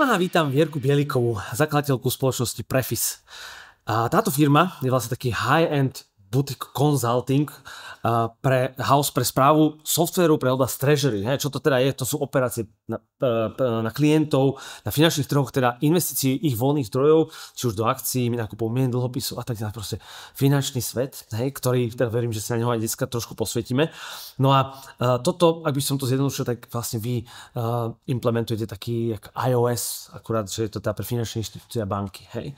Donách vítam Vierku Bielikovú, zakladateľku spoločnosti Prefis. A táto firma je vlastne taký high-end boutique consulting pre house, pre správu softvéru pre oblasť treasury. Čo to teda je? To sú operácie na klientov, na finančných trhoch, teda investícií ich voľných zdrojov, či už do akcií, nákupov mien, dlhopisov a tak ďalej. Proste finančný svet, ktorý teda verím, že sa na neho aj dneska trošku posvietime. No a toto, ak by som to zjednodušil, tak vlastne vy implementujete taký jak iOS, akurát, že je to teda pre finančné inštitúcie a banky. Hej.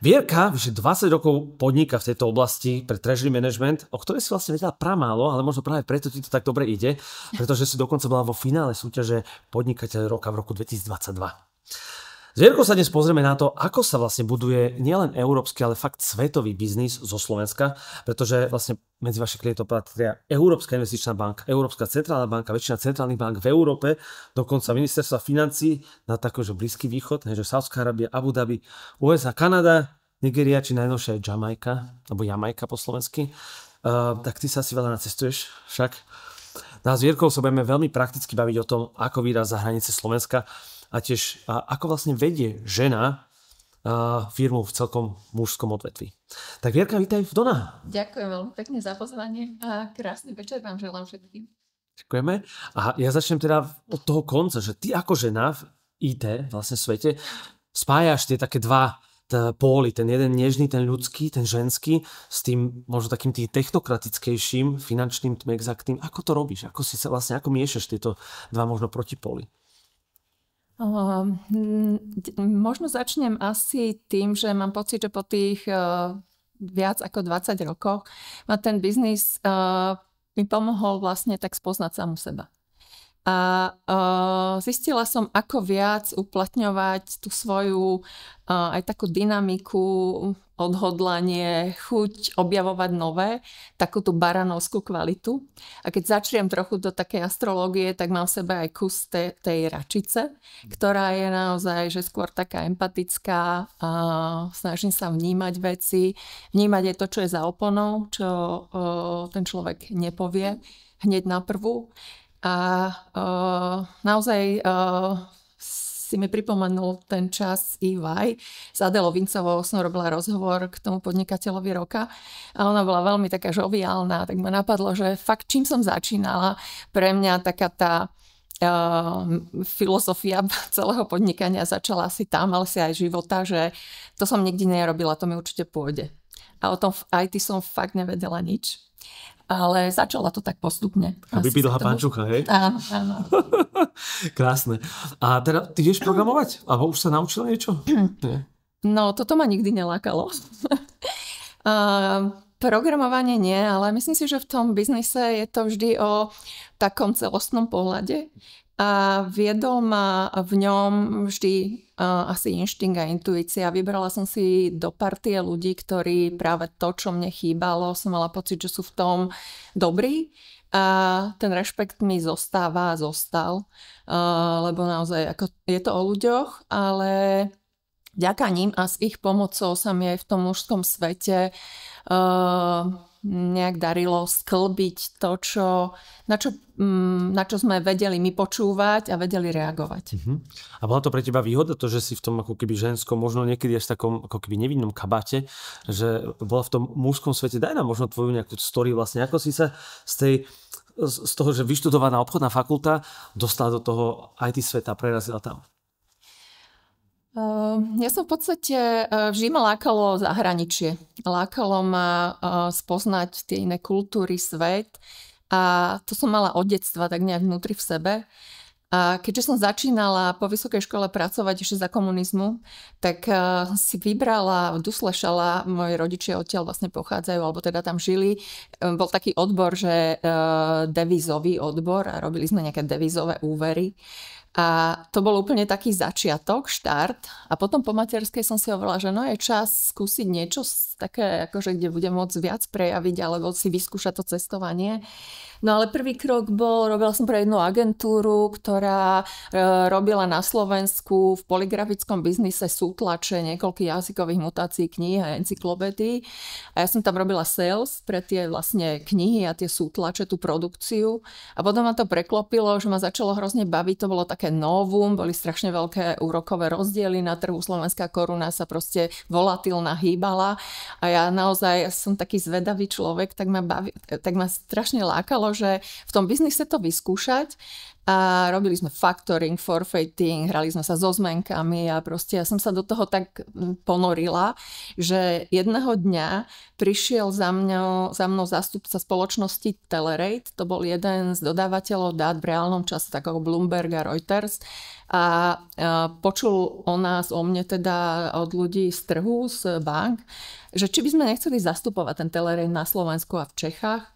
Vierka vyše 20 rokov podniká v tejto oblasti pre treasury management, o ktorej si vlastne vedela pramálo, ale možno práve preto ti to tak dobre ide, pretože si dokonca bola vo finále súťaže Podnikateľ roka v roku 2022. S Vierkou sa dnes pozrieme na to, ako sa vlastne buduje nielen európsky, ale fakt svetový biznis zo Slovenska, pretože vlastne medzi vašich klientov patria Európska investičná banka, Európska centrálna banka, väčšina centrálnych bank v Európe, dokonca ministerstva financií na takože Blízky východ, že Saudská Arábia, Abu Dhabi, USA, Kanada, Nigeria, či najnovšia aj Jamajka, alebo Jamajka po slovensky. Tak ty sa asi veľa nacestuješ však. No a s Vierkou sa budeme veľmi prakticky baviť o tom, ako výraz za hranice Slovenska a tiež ako vlastne vedie žena firmu v celkom mužskom odvetví. Tak Vierka, vítaj v Donách. Ďakujem veľmi pekne za pozvanie a krásny večer vám želám všetkým. Ďakujeme. A ja začnem teda od toho konca, že ty ako žena v IT, vlastne svete, spájaš tie také dva póly, ten jeden nežný, ten ľudský, ten ženský, s tým možno takým tým technokratickejším, finančným, tým exaktným. Ako to robíš? Ako si sa vlastne, ako miešaš tieto dva možno protipóly? Možno začnem asi tým, že mám pocit, že po tých viac ako 20 rokoch ma ten biznis mi pomohol vlastne tak spoznať samu seba. A zistila som, ako viac uplatňovať tú svoju aj takú dynamiku, odhodlanie, chuť objavovať nové, takú tú baranovskú kvalitu. A keď začnem trochu do takej astrológie, tak mám v sebe aj kus tej račice, ktorá je naozaj že skôr taká empatická, snažím sa vnímať veci, vnímať aj to, čo je za oponou, čo ten človek nepovie hneď na prvú. A naozaj si mi pripomenul ten čas EY. S Adelou Vincovou som robila rozhovor k tomu Podnikateľovi roka a ona bola veľmi taká žoviálna, tak ma napadlo, že fakt čím som začínala, pre mňa taká tá filozofia celého podnikania začala asi tam, ale si aj života, že to som nikdy nerobila, to mi určite pôjde. A o tom v IT som fakt nevedela nič. Ale začala to tak postupne. Aby bydlá pančucha, hej? Áno, áno. Krásne. A teda ty vieš programovať? Alebo už sa naučila niečo? No, toto ma nikdy nelákalo. Programovanie nie, ale myslím si, že v tom biznise je to vždy o takom celostnom pohľade. A viedol ma v ňom vždy asi inštinkt a intuícia. Vybrala som si do partie ľudí, ktorí práve to, čo mne chýbalo, som mala pocit, že sú v tom dobrí. A ten rešpekt mi zostáva a zostal, lebo naozaj ako je to o ľuďoch, ale vďaka ním a s ich pomocou sa mi aj v tom mužskom svete nejak darilo sklbiť to, na čo sme vedeli my počúvať a vedeli reagovať. A bola to pre teba výhoda, to, že si v tom ako keby ženskom, možno niekedy až v takom ako keby nevinnom kabáte, že bola v tom mužskom svete? Daj nám možno tvoju nejakú story vlastne, ako si sa z toho, že vyštudovaná obchodná fakulta dostala do toho IT sveta, prerazila tam. Ja som v podstate vždy ma lákalo zahraničie. Lákalo ma spoznať tie iné kultúry, svet a to som mala od detstva tak nejak vnútri v sebe. A keďže som začínala po vysokej škole pracovať ešte za komunizmu, tak si vybrala, duslešala, moji rodičia odtiaľ vlastne pochádzajú, alebo teda tam žili. Bol taký odbor, že devízový odbor a robili sme nejaké devízové úvery. A to bol úplne taký začiatok, štart. A potom po materskej som si hovorila, že no je čas skúsiť niečo také, akože kde budem môcť viac prejaviť alebo si vyskúšať to cestovanie. No ale prvý krok robila som pre jednu agentúru, ktorá robila na Slovensku v poligrafickom biznise sútlače niekoľkých jazykových mutácií kníh a encyklopédií. A ja som tam robila sales pre tie vlastne knihy a tie sútlače, tú produkciu. A potom ma to preklopilo, že ma začalo hrozne baviť. To bolo také novum, boli strašne veľké úrokové rozdiely na trhu. Slovenská koruna sa proste volatilná hýbala. A ja naozaj som taký zvedavý človek, tak ma strašne lákalo, že v tom biznise to vyskúšať a robili sme factoring, forfeiting, hrali sme sa so zmenkami a proste ja som sa do toho tak ponorila, že jedného dňa prišiel za mnou zástupca spoločnosti Telerate, to bol jeden z dodávateľov dát v reálnom čase, takého Bloomberg a Reuters a počul o nás, o mne teda od ľudí z trhu, z bank, že či by sme nechceli zastupovať ten Telerate na Slovensku a v Čechách.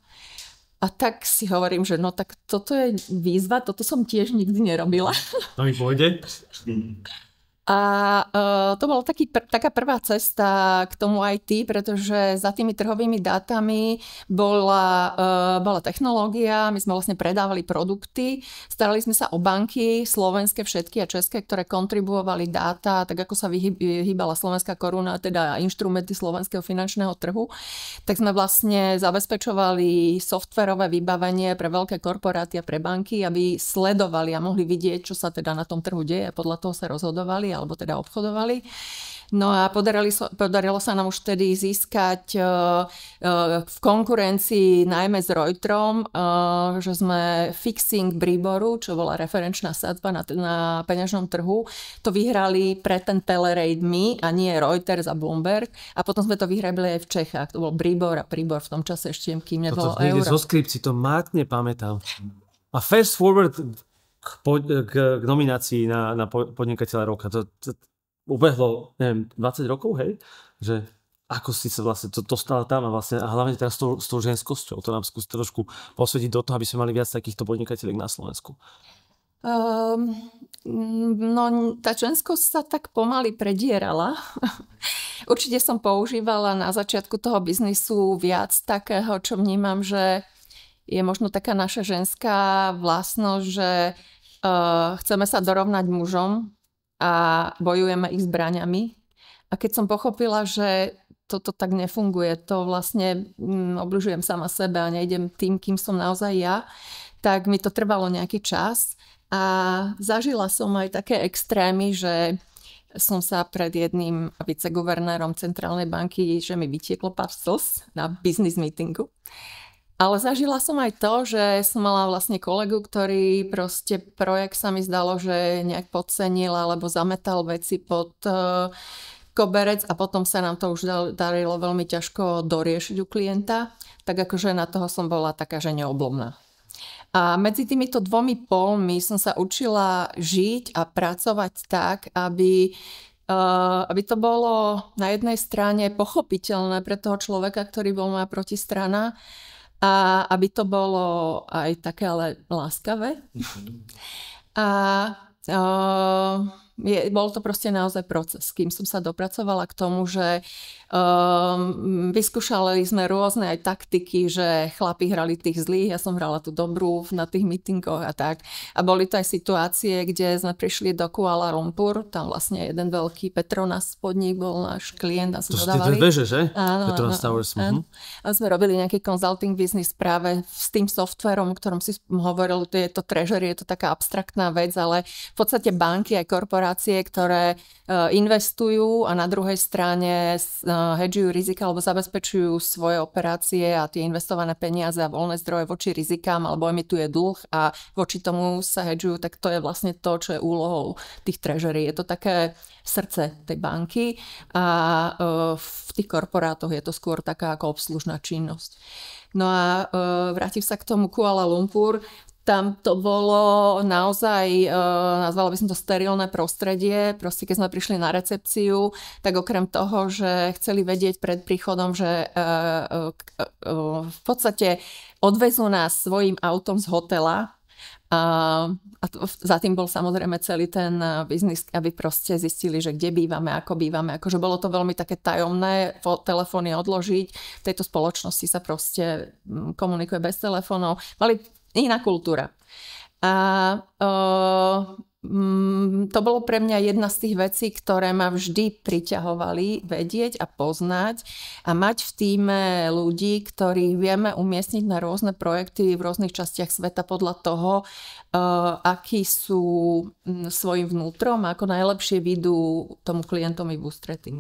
A tak si hovorím, že no tak toto je výzva, toto som tiež nikdy nerobila. To mi pôjde. A to bola taká prvá cesta k tomu IT, pretože za tými trhovými dátami bola technológia, my sme vlastne predávali produkty, starali sme sa o banky, slovenské všetky a české, ktoré kontribuovali dáta, tak ako sa vyhýbala slovenská koruna, teda inštrumenty slovenského finančného trhu, tak sme vlastne zabezpečovali softverové vybavenie pre veľké korporáty a pre banky, aby sledovali a mohli vidieť, čo sa teda na tom trhu deje, podľa toho sa rozhodovali alebo teda obchodovali. No a podarilo sa nám už vtedy získať v konkurencii najmä s Reuterom, že sme fixing Briboru, čo bola referenčná sadzba na peňažnom trhu, to vyhrali pre ten Telerate my a nie Reuters a Bloomberg. A potom sme to vyhrali aj v Čechách. To bol Bribor a Pribor v tom čase ešte, kým nebolo euro. Zo skripci, to mátne pamätám. A fast forward k nominácii na podnikateľa roka. To ubehlo, neviem, 20 rokov, hej? Že ako si sa vlastne to dostala tam a vlastne a hlavne teraz s tou ženskosťou. To nám skúste trošku posvetiť do toho, aby sme mali viac takýchto podnikateľiek na Slovensku. No, tá ženskosť sa tak pomaly predierala. Určite som používala na začiatku toho biznisu viac takého, čo vnímam, že je možno taká naša ženská vlastnosť, že chceme sa dorovnať mužom a bojujeme ich zbraňami. A keď som pochopila, že toto tak nefunguje, to vlastne obľúžujem sama sebe a nejdem tým, kým som naozaj ja, tak mi to trvalo nejaký čas a zažila som aj také extrémy, že som sa pred jedným viceguvernérom Centrálnej banky, že mi vytieklo pár slz na business meetingu. Ale zažila som aj to, že som mala vlastne kolegu, ktorý proste projekt sa mi zdalo, že nejak podcenil alebo zametal veci pod koberec a potom sa nám to už darilo veľmi ťažko doriešiť u klienta. Tak akože na toho som bola taká, že neoblomná. A medzi týmito dvomi polmi som sa učila žiť a pracovať tak, aby to bolo na jednej strane pochopiteľné pre toho človeka, ktorý bol moja protistrana, a aby to bolo aj také ale láskavé. A bol to proste naozaj proces, kým som sa dopracovala k tomu, že vyskúšali sme rôzne aj taktiky, že chlapi hrali tých zlých, ja som hrala tú dobrú na tých meetingoch a tak. A boli to aj situácie, kde sme prišli do Kuala Lumpur, tam vlastne jeden veľký Petronas podnik bol náš klient a sme dodávali. To sú tie veže, že? Áno, Petronas Towers. Áno. A sme robili nejaký consulting business práve s tým softverom, o ktorom si hovoril, je to treasury, je to taká abstraktná vec, ale v podstate banky aj korporácie, ktoré investujú a na druhej strane hedžujú rizika alebo zabezpečujú svoje operácie a tie investované peniaze a voľné zdroje voči rizikám alebo emituje dlh a voči tomu sa hedžujú, tak to je vlastne to, čo je úlohou tých treasury. Je to také srdce tej banky a v tých korporátoch je to skôr taká ako obslužná činnosť. No a vrátim sa k tomu Kuala Lumpur. Tam to bolo naozaj, nazvala by som to sterilné prostredie. Proste keď sme prišli na recepciu, tak okrem toho, že chceli vedieť pred príchodom, že v podstate odvezú nás svojím autom z hotela A za tým bol samozrejme celý ten biznis, aby proste zistili, že kde bývame, ako bývame. Akože bolo to veľmi také tajomné, telefóny odložiť. V tejto spoločnosti sa proste komunikuje bez telefónov. Mali iná kultúra. A to bolo pre mňa jedna z tých vecí, ktoré ma vždy priťahovali, vedieť a poznať a mať v tíme ľudí, ktorých vieme umiestniť na rôzne projekty v rôznych častiach sveta podľa toho, akí sú svojim vnútrom a ako najlepšie vidú tomu klientovi v ústretí.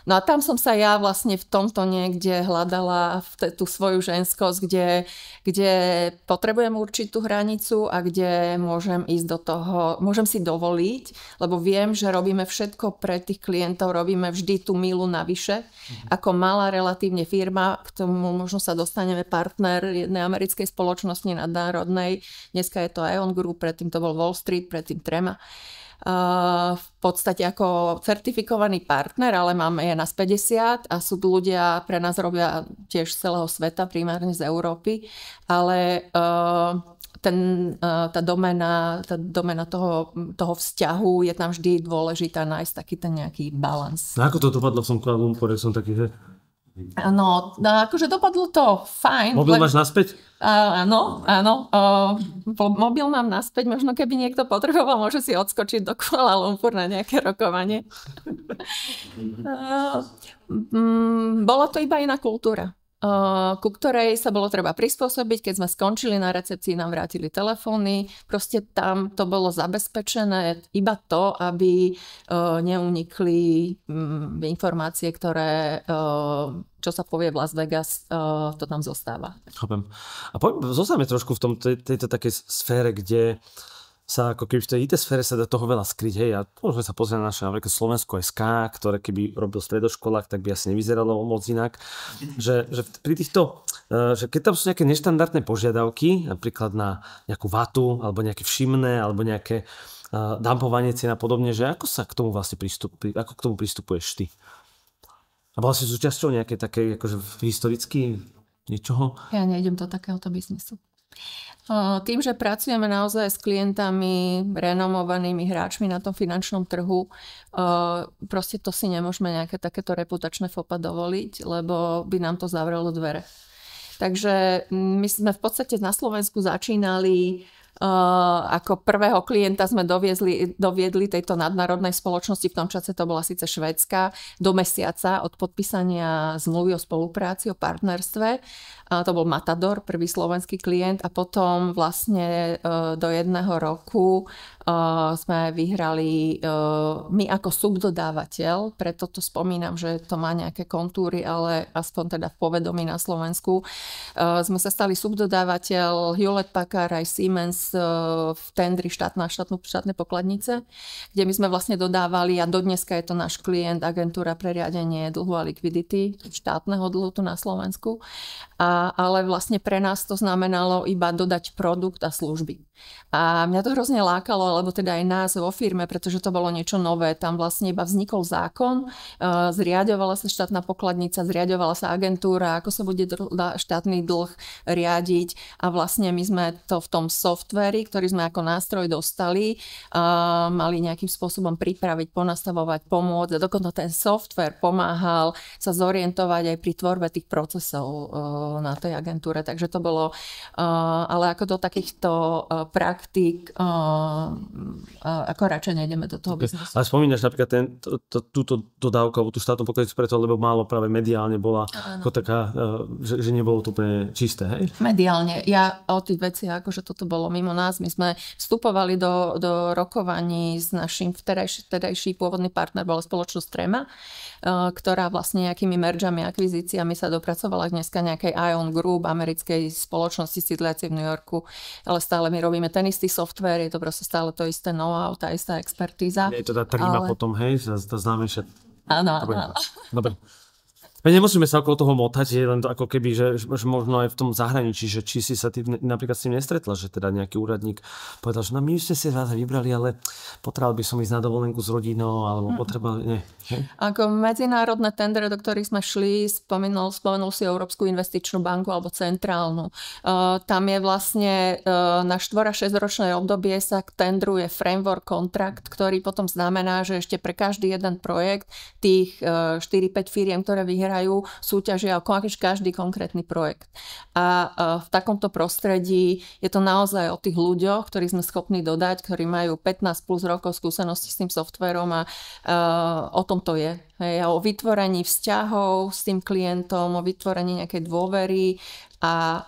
No a tam som sa ja vlastne v tomto niekde hľadala tú svoju ženskosť, kde potrebujem určitú hranicu a kde môžem ísť do toho, môžem si dovoliť, lebo viem, že robíme všetko pre tých klientov, robíme vždy tú míľu navyše. Ako malá relatívne firma, k tomu možno sa dostaneme partner jednej americkej spoločnosti nadnárodnej. Dneska je to Aon Group, predtým to bol Wall Street, predtým Trema. V podstate ako certifikovaný partner, ale máme je nás 50 a sú ľudia, pre nás robia tiež z celého sveta, primárne z Európy, ale tá domena toho vzťahu je tam vždy dôležitá nájsť taký ten nejaký balans. No ako to dopadlo v tom Kuala Lumpure? Som taký, že... No, akože dopadlo to fajn. Mobil máš naspäť? Áno. Mobil mám naspäť, možno keby niekto potreboval, môže si odskočiť do Kuala Lumpur na nejaké rokovanie. Bola to iba iná kultúra, ku ktorej sa bolo treba prispôsobiť. Keď sme skončili na recepcii, nám vrátili telefóny. Proste tam to bolo zabezpečené iba to, aby neunikli informácie, ktoré, čo sa povie v Las Vegas, to tam zostáva. Chápem. A zostaňme trošku v tejto takej sfére, kde sa ako keby v tej IT sfére sa dá toho veľa skryť, hej, a môžeme sa pozrieť na naše napríklad Slovensko SK, ktoré keby robil v stredoškolách, tak by asi nevyzeralo moc inak, že pri týchto, že keď tam sú nejaké neštandardné požiadavky, napríklad na nejakú vatu, alebo nejaké všimné, alebo nejaké dumpovanie cien a podobne, že ako sa k tomu vlastne ako k tomu pristupuješ ty? A bola si súčasťou nejaké také, akože historicky niečoho? Ja nejdem do takéhoto biznisu. Tým, že pracujeme naozaj s klientami, renomovanými hráčmi na tom finančnom trhu, proste to si nemôžeme nejaké takéto reputačné fopa dovoliť, lebo by nám to zavrelo dvere. Takže my sme v podstate na Slovensku začínali ako prvého klienta sme doviedli tejto nadnárodnej spoločnosti, v tom čase to bola síce švédska, do mesiaca od podpísania zmluvy o spolupráci, o partnerstve. To bol Matador, prvý slovenský klient, a potom vlastne do 1 roku sme vyhrali my ako subdodávateľ, preto to spomínam, že to má nejaké kontúry, ale aspoň teda v povedomí na Slovensku. Sme sa stali subdodávateľ Hewlett Packard aj Siemens v tendri štátne pokladnice, kde my sme vlastne dodávali, a dodneska je to náš klient, agentúra pre riadenie dlhu a likvidity, štátneho dlhu tu na Slovensku. Ale vlastne pre nás to znamenalo iba dodať produkt a služby. A mňa to hrozne lákalo, alebo teda aj nás vo firme, pretože to bolo niečo nové. Tam vlastne iba vznikol zákon, zriaďovala sa štátna pokladnica, zriaďovala sa agentúra, ako sa bude štátny dlh riadiť, a vlastne my sme to v tom softveri, ktorý sme ako nástroj dostali, mali nejakým spôsobom pripraviť, ponastavovať, pomôcť, a dokonca ten softver pomáhal sa zorientovať aj pri tvorbe tých procesov na tej agentúre. Takže to bolo, ale ako do takýchto praktík, ako radšej nejdeme do toho biznesu. Ale spomínaš napríklad túto dodávku, alebo tú štátnu pokladnicu preto, lebo málo práve mediálne bola ako taká, že nebolo to úplne čisté, hej? Mediálne. Ja o tých veciach, akože toto bolo mimo nás. My sme vstupovali do rokovaní s našim vtedajší pôvodný partner, bola spoločnosť Trema, ktorá vlastne nejakými meržami, akvizíciami sa dopracovala dneska nejakej Aon Group, americkej spoločnosti sídliacej v New Yorku, ale stále my robíme ten istý software, je to proste stále to isté know-how, tá istá expertíza. Je to tá Trima potom, hej, tá známejšia. Áno. Dobre. Nemusíme sa okolo toho motať, je len to ako keby, že možno aj v tom zahraničí, že či si sa ty napríklad s tým nestretla, že teda nejaký úradník povedal, že no my sme si vás vybrali, ale potreboval by som ísť na dovolenku s rodinou, alebo potreboval, nie. Ako medzinárodné tendre, do ktorých sme šli, spomenul si Európsku investičnú banku alebo centrálnu. Tam je vlastne na 4 a 6 ročné obdobie sa tendruje framework kontrakt, ktorý potom znamená, že ešte pre každý jeden projekt tých 4-5 firiem, ktoré vyhrajú, súťažia o každý konkrétny projekt. A v takomto prostredí je to naozaj o tých ľuďoch, ktorí sme schopní dodať, ktorí majú 15 plus rokov skúsenosti s tým softvérom a o tom to je. Hej, o vytvorení vzťahov s tým klientom, o vytvorení nejakej dôvery a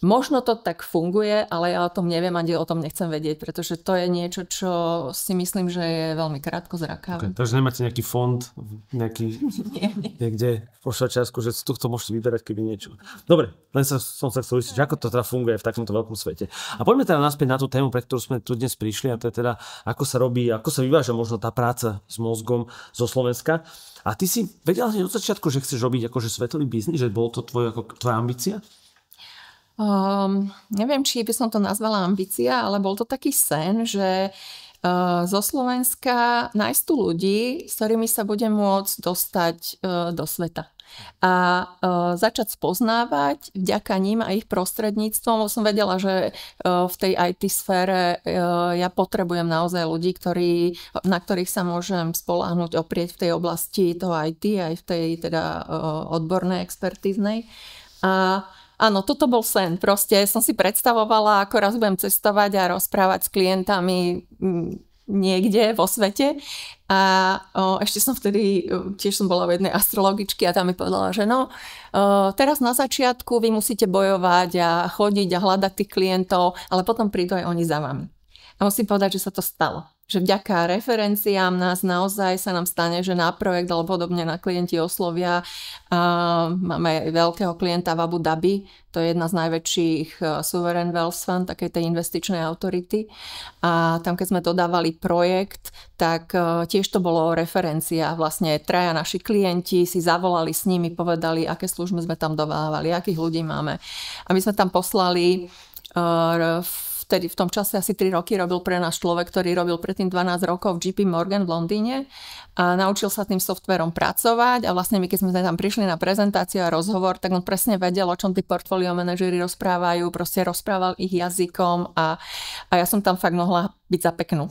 možno to tak funguje, ale ja o tom neviem a o tom nechcem vedieť, pretože to je niečo, čo si myslím, že je veľmi krátkozraké. Okay, takže nemáte nejaký fond, niekde v Švajčiarsku, že z tohto môžete vyberať, keby niečo. Dobre, len som sa chcel uistiť, ako to teda funguje v takomto veľkom svete. A poďme teda naspäť na tú tému, pre ktorú sme tu dnes prišli, a to je teda, ako sa robí, ako sa vyváža možno tá práca s mozgom zo Slovenska. A ty si vedela od začiatku, že chceš robiť akože svetový biznis, že bolo to tvoja ambícia? Neviem, či by som to nazvala ambícia, ale bol to taký sen, že zo Slovenska nájsť tu ľudí, s ktorými sa budem môcť dostať do sveta. A začať spoznávať vďaka ním a ich prostredníctvom. Som vedela, že v tej IT sfére ja potrebujem naozaj ľudí, na ktorých sa môžem spoľahnúť, oprieť v tej oblasti toho IT aj v tej teda odbornej expertíznej. A áno, toto bol sen. Proste som si predstavovala, ako raz budem cestovať a rozprávať s klientami niekde vo svete. A ešte som vtedy, tiež som bola v jednej astrologičky a tam mi povedala, že teraz na začiatku vy musíte bojovať a chodiť a hľadať tých klientov, ale potom prídu aj oni za vami. A musím povedať, že sa to stalo. Že vďaka referenciám naozaj sa nám stane, že na projekt alebo podobne na klienti oslovia. Máme veľkého klienta v Abu Dhabi, to je jedna z najväčších sovereign wealth fund, takej tej investičnej autority. A tam, keď sme dodávali projekt, tak tiež to bolo referencia. Vlastne 3 naši klienti si zavolali s nimi, povedali, aké služby sme tam dodávali, akých ľudí máme. A my sme tam poslali vtedy v tom čase asi 3 roky robil pre nás človek, ktorý robil predtým 12 rokov v JP Morgan v Londýne a naučil sa tým softvérom pracovať a vlastne my, keď sme tam prišli na prezentáciu a rozhovor, tak on presne vedel, o čom tí portfólio manažeri rozprávajú, proste rozprával ich jazykom a ja som tam fakt mohla byť za peknú.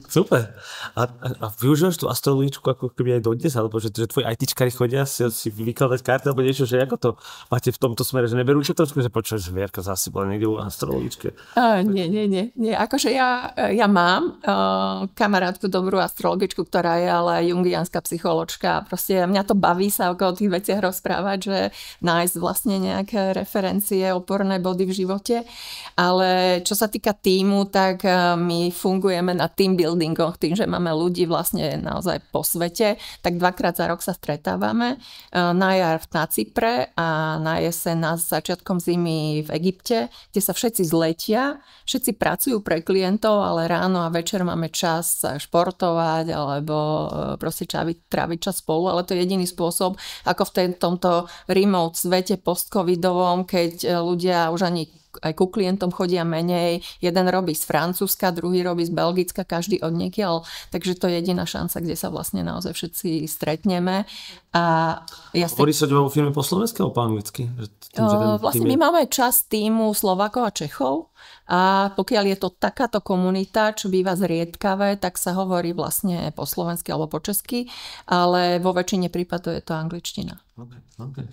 Super. A využívaš tú astrologičku ako keby aj dodnes, alebo že tvoji ITčkári chodia si vykladať karty alebo niečo, že ako to máte v tomto smere, že neberú čo trošku, že počuješ, že Vierka zase bola niekde u astrologičke? Nie. Akože ja mám kamarátku, dobrú astrologičku, ktorá je ale jungianská psycholožka. Proste mňa to baví sa okolo tých veciach rozprávať, že nájsť vlastne nejaké referencie, oporné body v živote. Ale čo sa týka tímu, tak my fungujeme na team buildingoch, tým, že máme ľudí vlastne naozaj po svete, tak 2-krát za rok sa stretávame. Na jar na Cypre a na jeseň začiatkom zimy v Egypte, kde sa všetci zletia, všetci pracujú pre klientov, ale ráno a večer máme čas športovať alebo proste tráviť čas spolu, ale to je jediný spôsob, ako v tomto remote svete post-covidovom, keď ľudia už ani aj ku klientom chodia menej. Jeden robí z Francúzska, druhý robí z Belgicka, každý od niekiaľ. Takže to je jediná šanca, kde sa vlastne naozaj všetci stretneme. Hovorí sa o firme po slovensky alebo po anglicky? Vlastne my máme časť týmu Slovákov a Čechov a pokiaľ je to takáto komunita, čo býva zriedkavé, tak sa hovorí vlastne po slovensky alebo po česky, ale vo väčšine prípadov je to angličtina. Okay.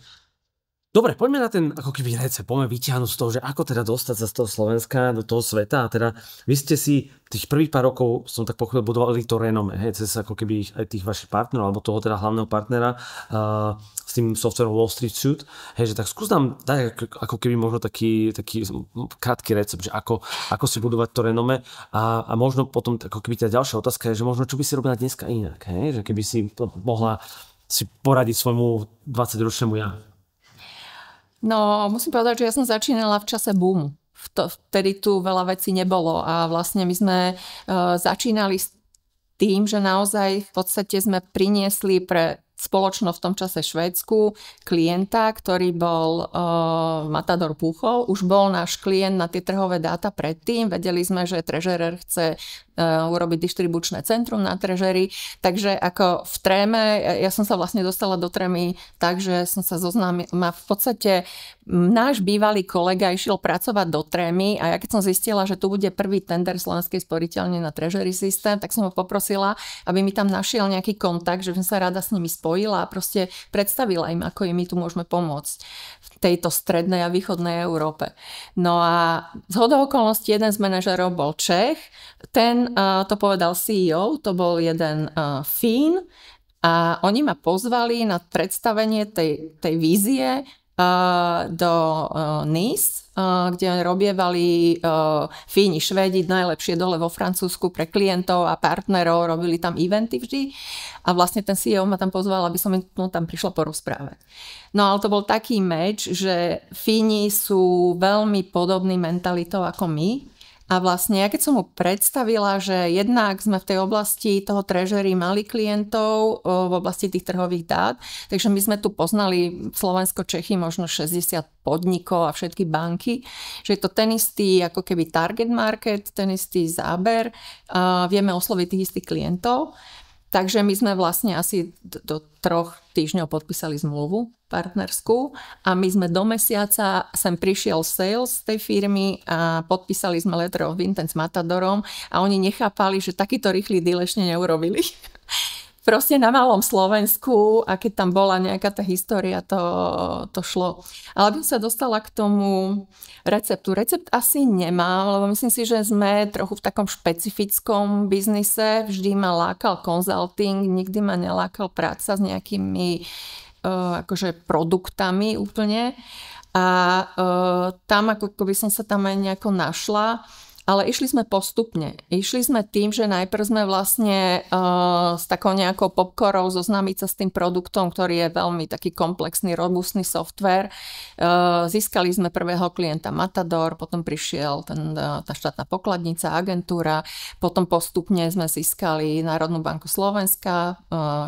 Dobre, poďme na ten ako keby recept, poďme vyťahnuť z toho, že ako teda dostať sa z toho Slovenska do toho sveta. A teda vy ste si tých prvých pár rokov, som tak pochopil, budovali to renome, cez ako keby aj tých vašich partnerov, alebo toho teda hlavného partnera s tým softverom Wall Street Suite. Že tak skús nám dať ako keby možno taký krátky recept, že ako si budovať to renome a možno potom ako keby tá ďalšia otázka je, že možno čo by si robila dneska inak, že keby si mohla si poradiť svojmu 20-ročnému ja. No, musím povedať, že ja som začínala v čase boomu. Vtedy tu veľa vecí nebolo a vlastne my sme začínali s tým, že naozaj v podstate sme priniesli pre spoločno v tom čase Švédsku klienta, ktorý bol Matador Púchov. Už bol náš klient na tie trhové dáta predtým. Vedeli sme, že treasurer chce urobiť distribučné centrum na treasury. Takže ako v Tréme, ja som sa vlastne dostala do Trémy tak, že som sa zoznámila. V podstate náš bývalý kolega išiel pracovať do Trémy a ja keď som zistila, že tu bude prvý tender Slovenskej sporiteľne na treasury systém, tak som ho poprosila, aby mi tam našiel nejaký kontakt, že som sa rada s nimi spojila a proste predstavila im, ako im my tu môžeme pomôcť v tejto strednej a východnej Európe. No a zhodou okolností jeden z manažerov bol Čech, ten to povedal CEO, to bol jeden Fín a oni ma pozvali na predstavenie tej vízie do Nice, kde robievali Fíni, Švédi najlepšie dole vo Francúzsku pre klientov a partnerov, robili tam eventy vždy a vlastne ten CEO ma tam pozval, aby som tam prišla porozprávať. No ale to bol taký meč, že Fíni sú veľmi podobní mentalitou ako my. A vlastne ja keď som mu predstavila, že jednak sme v tej oblasti toho treasury mali klientov v oblasti tých trhových dát, takže my sme tu poznali Slovensko, Čechy, možno 60 podnikov a všetky banky, že je to ten istý ako keby target market, ten istý záber, vieme osloviť tých istých klientov. Takže my sme vlastne asi do 3 týždňov podpísali zmluvu partnerskú a my sme do mesiaca sem prišiel sales tej firmy a podpísali sme letter of intent s Matadorom a oni nechápali, že takýto rýchly deal ešte neurobili. Proste na malom Slovensku a keď tam bola nejaká tá história, to šlo. Ale by sa dostala k tomu receptu. Recept asi nemám, lebo myslím si, že sme trochu v takom špecifickom biznise. Vždy ma lákal consulting, nikdy ma nelákal práca s nejakými akože produktami úplne. A tam ako by som sa tam aj nejako našla. Ale išli sme postupne. Išli sme tým, že najprv sme vlastne s takou nejakou popcorou zoznámiť sa s tým produktom, ktorý je veľmi taký komplexný, robustný software. Získali sme prvého klienta Matador, potom prišiel tá štátna pokladnica, agentúra, potom postupne sme získali Národnú banku Slovenska,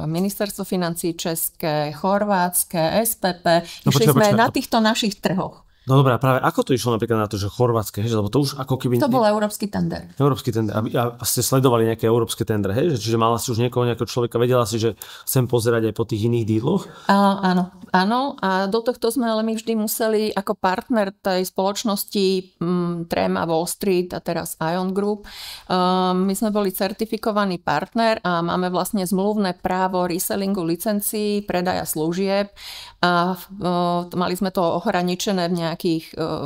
Ministerstvo financií České, Chorvátske, SPP. Išli sme na týchto našich trhoch. No dobré, práve ako to išlo napríklad na to, že chorvátske, hej? Lebo to už ako keby... To bol európsky tender. Európsky tender. A ste sledovali nejaké európske tendre, hej? Čiže mala si už nejakého človeka, vedela si, že chcem pozerať aj po tých iných díloch? Áno. A do tohto sme ale my vždy museli ako partner tej spoločnosti Tréma, Wall Street a teraz Ion Group. My sme boli certifikovaný partner a máme vlastne zmluvné právo resellingu licencií, predaja služieb a mali sme to ohraničené v nejakých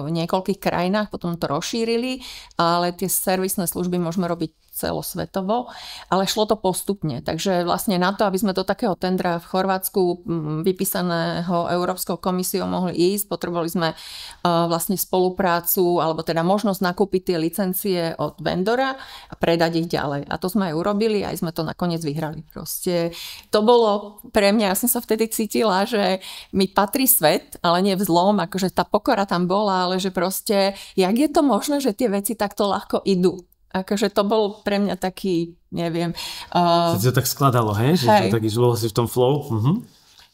niekoľkých krajinách, potom to rozšírili, ale tie servisné služby môžeme robiť celosvetovo, ale šlo to postupne. Takže vlastne na to, aby sme do takého tendra v Chorvátsku vypísaného Európskou komisiou mohli ísť, potrebovali sme vlastne spoluprácu, alebo teda možnosť nakúpiť tie licencie od vendora a predať ich ďalej. A to sme aj urobili, aj sme to nakoniec vyhrali. Proste to bolo pre mňa, ja som sa vtedy cítila, že mi patrí svet, ale nie v zlom, akože tá pokora tam bola, ale že proste, jak je to možné, že tie veci takto ľahko idú. Akože to bol pre mňa taký, neviem... Sa ti to tak skladalo, hej? Že to taký žilo si v tom flow?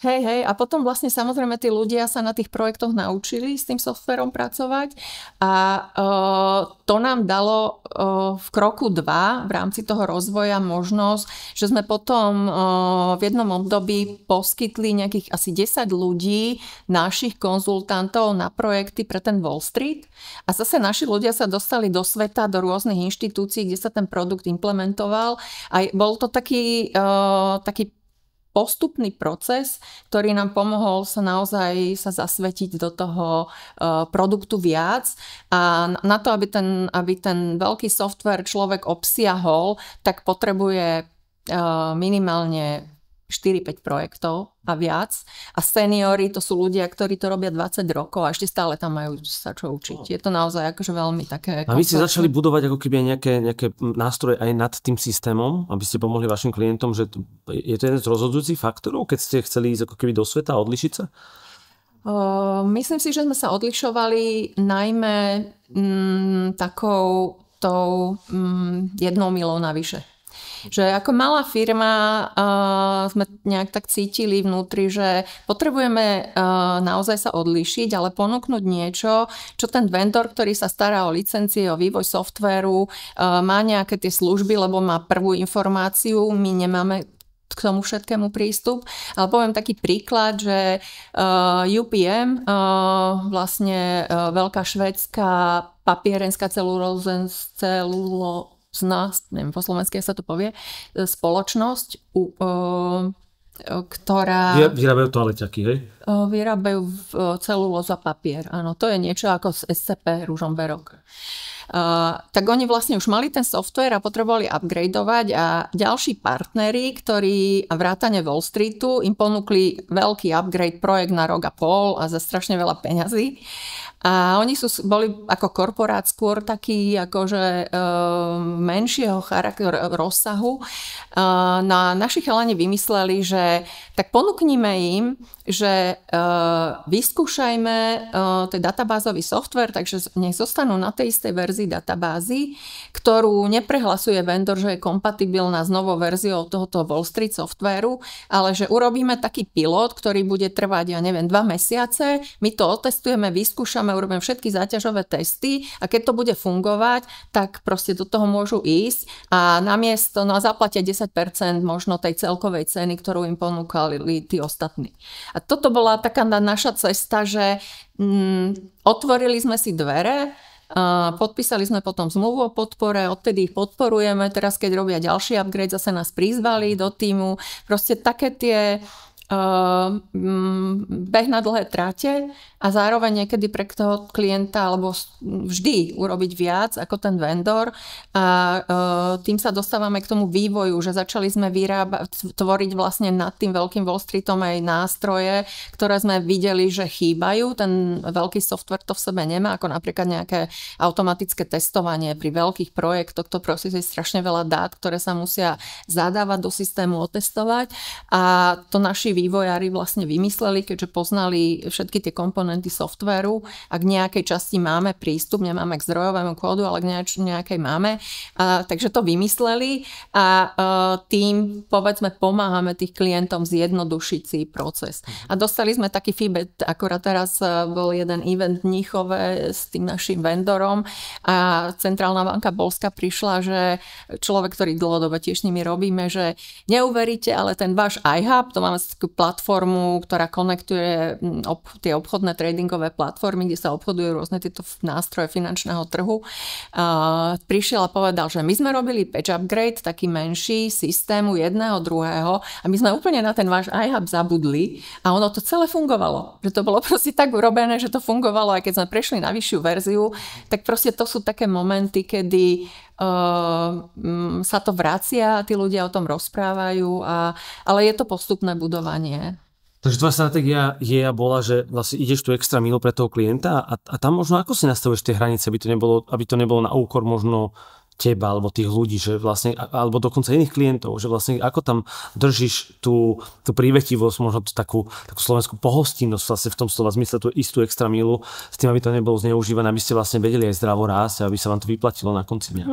Hej, a potom vlastne samozrejme tí ľudia sa na tých projektoch naučili s tým softverom pracovať a to nám dalo v kroku 2 v rámci toho rozvoja možnosť, že sme potom v jednom období poskytli nejakých asi 10 ľudí, našich konzultantov na projekty pre ten Wall Street a zase naši ľudia sa dostali do sveta, do rôznych inštitúcií, kde sa ten produkt implementoval a bol to taký postupný proces, ktorý nám pomohol sa naozaj zasvetiť do toho produktu viac a na to, aby ten veľký software človek obsiahol, tak potrebuje minimálne 4-5 projektov a viac. A seniori to sú ľudia, ktorí to robia 20 rokov a ešte stále tam majú sa čo učiť. Je to naozaj akože veľmi také... A vy ste začali budovať ako keby nejaké nástroje aj nad tým systémom, aby ste pomohli vašim klientom, že je to jeden z rozhodujúcich faktorov, keď ste chceli ísť ako keby do sveta a odlišiť sa? Myslím si, že sme sa odlišovali najmä takou tou 1 milou navyše. Že ako malá firma sme nejak tak cítili vnútri, že potrebujeme naozaj sa odlíšiť, ale ponúknuť niečo, čo ten vendor, ktorý sa stará o licencie, o vývoj softvéru, má nejaké tie služby, lebo má prvú informáciu, my nemáme k tomu všetkému prístup. Ale poviem taký príklad, že UPM, vlastne veľká švédska papierenská celulózna, neviem po slovensky sa to povie, spoločnosť, ktorá... Vyrábajú toaleťaky, hej? Vyrábajú celulóza papier, áno. To je niečo ako z SCP Ružomberok. Tak oni vlastne už mali ten software a potrebovali upgradeovať a ďalší partneri, ktorí vrátane Wall Streetu im ponúkli veľký upgrade projekt na rok a pol a za strašne veľa peňazí. A oni boli ako korporát skôr taký akože menšieho charakteru, rozsahu. Naši chalani vymysleli, že tak ponúknime im, že vyskúšajme ten databázový software, takže nech zostanú na tej istej verzii databázy, ktorú neprehlasuje vendor, že je kompatibilná s novou verziou tohoto Wall Street softvéru, ale že urobíme taký pilot, ktorý bude trvať, 2 mesiace, my to otestujeme, vyskúšame, urobíme všetky záťažové testy a keď to bude fungovať, tak proste do toho môžu ísť a namiesto, zaplatia 10% možno tej celkovej ceny, ktorú im ponúkali tí ostatní. A toto bola taká naša cesta, že otvorili sme si dvere, podpísali sme potom zmluvu o podpore, odtedy ich podporujeme, teraz keď robia ďalší upgrade, zase nás prizvali do týmu. Proste také tie beh na dlhé trate a zároveň niekedy pre toho klienta alebo vždy urobiť viac ako ten vendor a tým sa dostávame k tomu vývoju, že začali sme tvoriť vlastne nad tým veľkým Wall Streetom aj nástroje, ktoré sme videli, že chýbajú. Ten veľký software to v sebe nemá, ako napríklad nejaké automatické testovanie pri veľkých projektoch, to proste je strašne veľa dát, ktoré sa musia zadávať do systému, otestovať a to naši vývojári vlastne vymysleli, keďže poznali všetky tie komponenty softvéru a k nejakej časti máme prístup, nemáme k zdrojovému kódu, ale k nejakej máme. Takže to vymysleli a tým, povedzme, pomáhame tých klientom zjednodušiť si proces. A dostali sme taký feedback, akorát teraz bol jeden event v Mníchove s tým našim vendorom a Centrálna banka Poľska prišla, že človek, ktorý dlhodobo tiež s nimi robíme, že neuveríte, ale ten váš iHub, to máme takú platformu, ktorá konektuje tie obchodné tradingové platformy, kde sa obchodujú rôzne tieto nástroje finančného trhu. Prišiel a povedal, že my sme robili patch upgrade, taký menší systému jedného, druhého a my sme úplne na ten váš iHub zabudli a ono to celé fungovalo. Že to bolo proste tak urobené, že to fungovalo aj keď sme prešli na vyššiu verziu, tak proste to sú také momenty, kedy sa to vracia, tí ľudia o tom rozprávajú, ale je to postupné budovanie. Takže tvoja stratégia je a bola, že vlastne ideš tu extra mílu pre toho klienta a tam možno ako si nastavuješ tie hranice, aby to nebolo na úkor možno teba alebo tých ľudí, že vlastne, alebo dokonca iných klientov, že vlastne ako tam držíš tú prívetivosť, možno takú slovenskú pohostinnosť vlastne v tom slova zmysle, tú istú extra mílu, s tým, aby to nebolo zneužívané, aby ste vlastne vedeli aj zdravo rásť, aby sa vám to vyplatilo na konci dňa.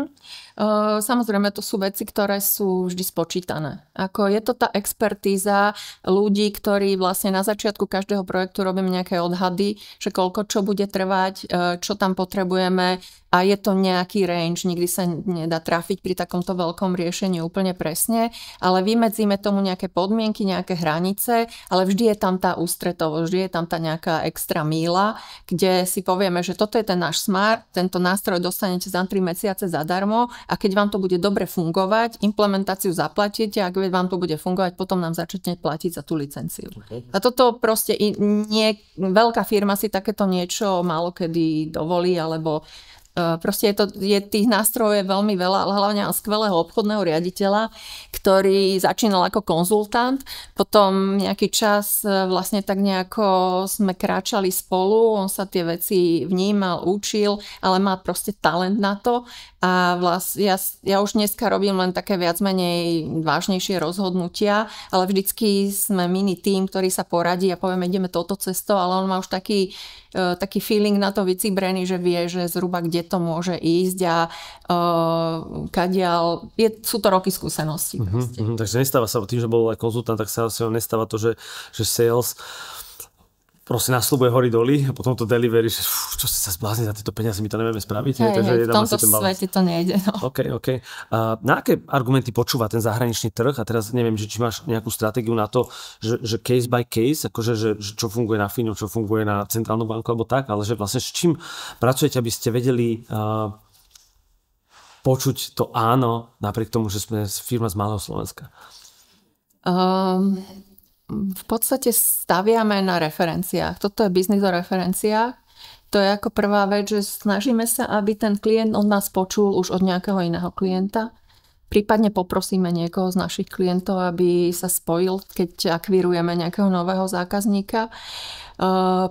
Samozrejme, to sú veci, ktoré sú vždy spočítané. Ako je to tá expertíza ľudí, ktorí vlastne na začiatku každého projektu robím nejaké odhady, že koľko čo bude trvať, čo tam potrebujeme a je to nejaký range. Nikdy sa nedá trafiť pri takomto veľkom riešení úplne presne, ale vymedzíme tomu nejaké podmienky, nejaké hranice, ale vždy je tam tá ústretovosť, vždy je tam tá nejaká extra míla, kde si povieme, že toto je ten náš smart, tento nástroj dostanete za 3 mesiace zadarmo a keď vám to bude dobre fungovať, implementáciu zaplatíte a keď vám to bude fungovať, potom nám začnete platiť za tú licenciu. Okay. A toto proste veľká firma si takéto niečo málo kedy dovolí, alebo proste je tých nástrojov veľmi veľa, ale hlavne skvelého obchodného riaditeľa, ktorý začínal ako konzultant, potom nejaký čas vlastne tak nejako sme kráčali spolu, on sa tie veci vnímal, učil, ale má proste talent na to a ja už dneska robím len také viac menej vážnejšie rozhodnutia, ale vždycky sme mini tím, ktorý sa poradí a povieme, ideme touto cestou, ale on má už taký feeling na to vycibrený, že vie, že zhruba kde to môže ísť a kadiaľ, sú to roky skúseností. Takže nestáva sa tým, že bol aj konzultant, tak sa nestáva to, že sales proste nasľubuje hory doly a potom to delivery, že čo si sa zblázni, za tieto peniaze my to nevieme spraviť. V tomto svete to nejde. No. OK. Na aké argumenty počúva ten zahraničný trh? A teraz neviem, či máš nejakú stratégiu na to, že case by case, akože že čo funguje na Fínu, čo funguje na centrálnu banku alebo tak, ale že vlastne s čím pracujete, aby ste vedeli počuť to áno, napriek tomu, že sme firma z malého Slovenska? V podstate staviame na referenciách. Toto je biznis o referenciách. To je ako prvá vec, že snažíme sa, aby ten klient od nás počul už od nejakého iného klienta. Prípadne poprosíme niekoho z našich klientov, aby sa spojil, keď akvirujeme nejakého nového zákazníka.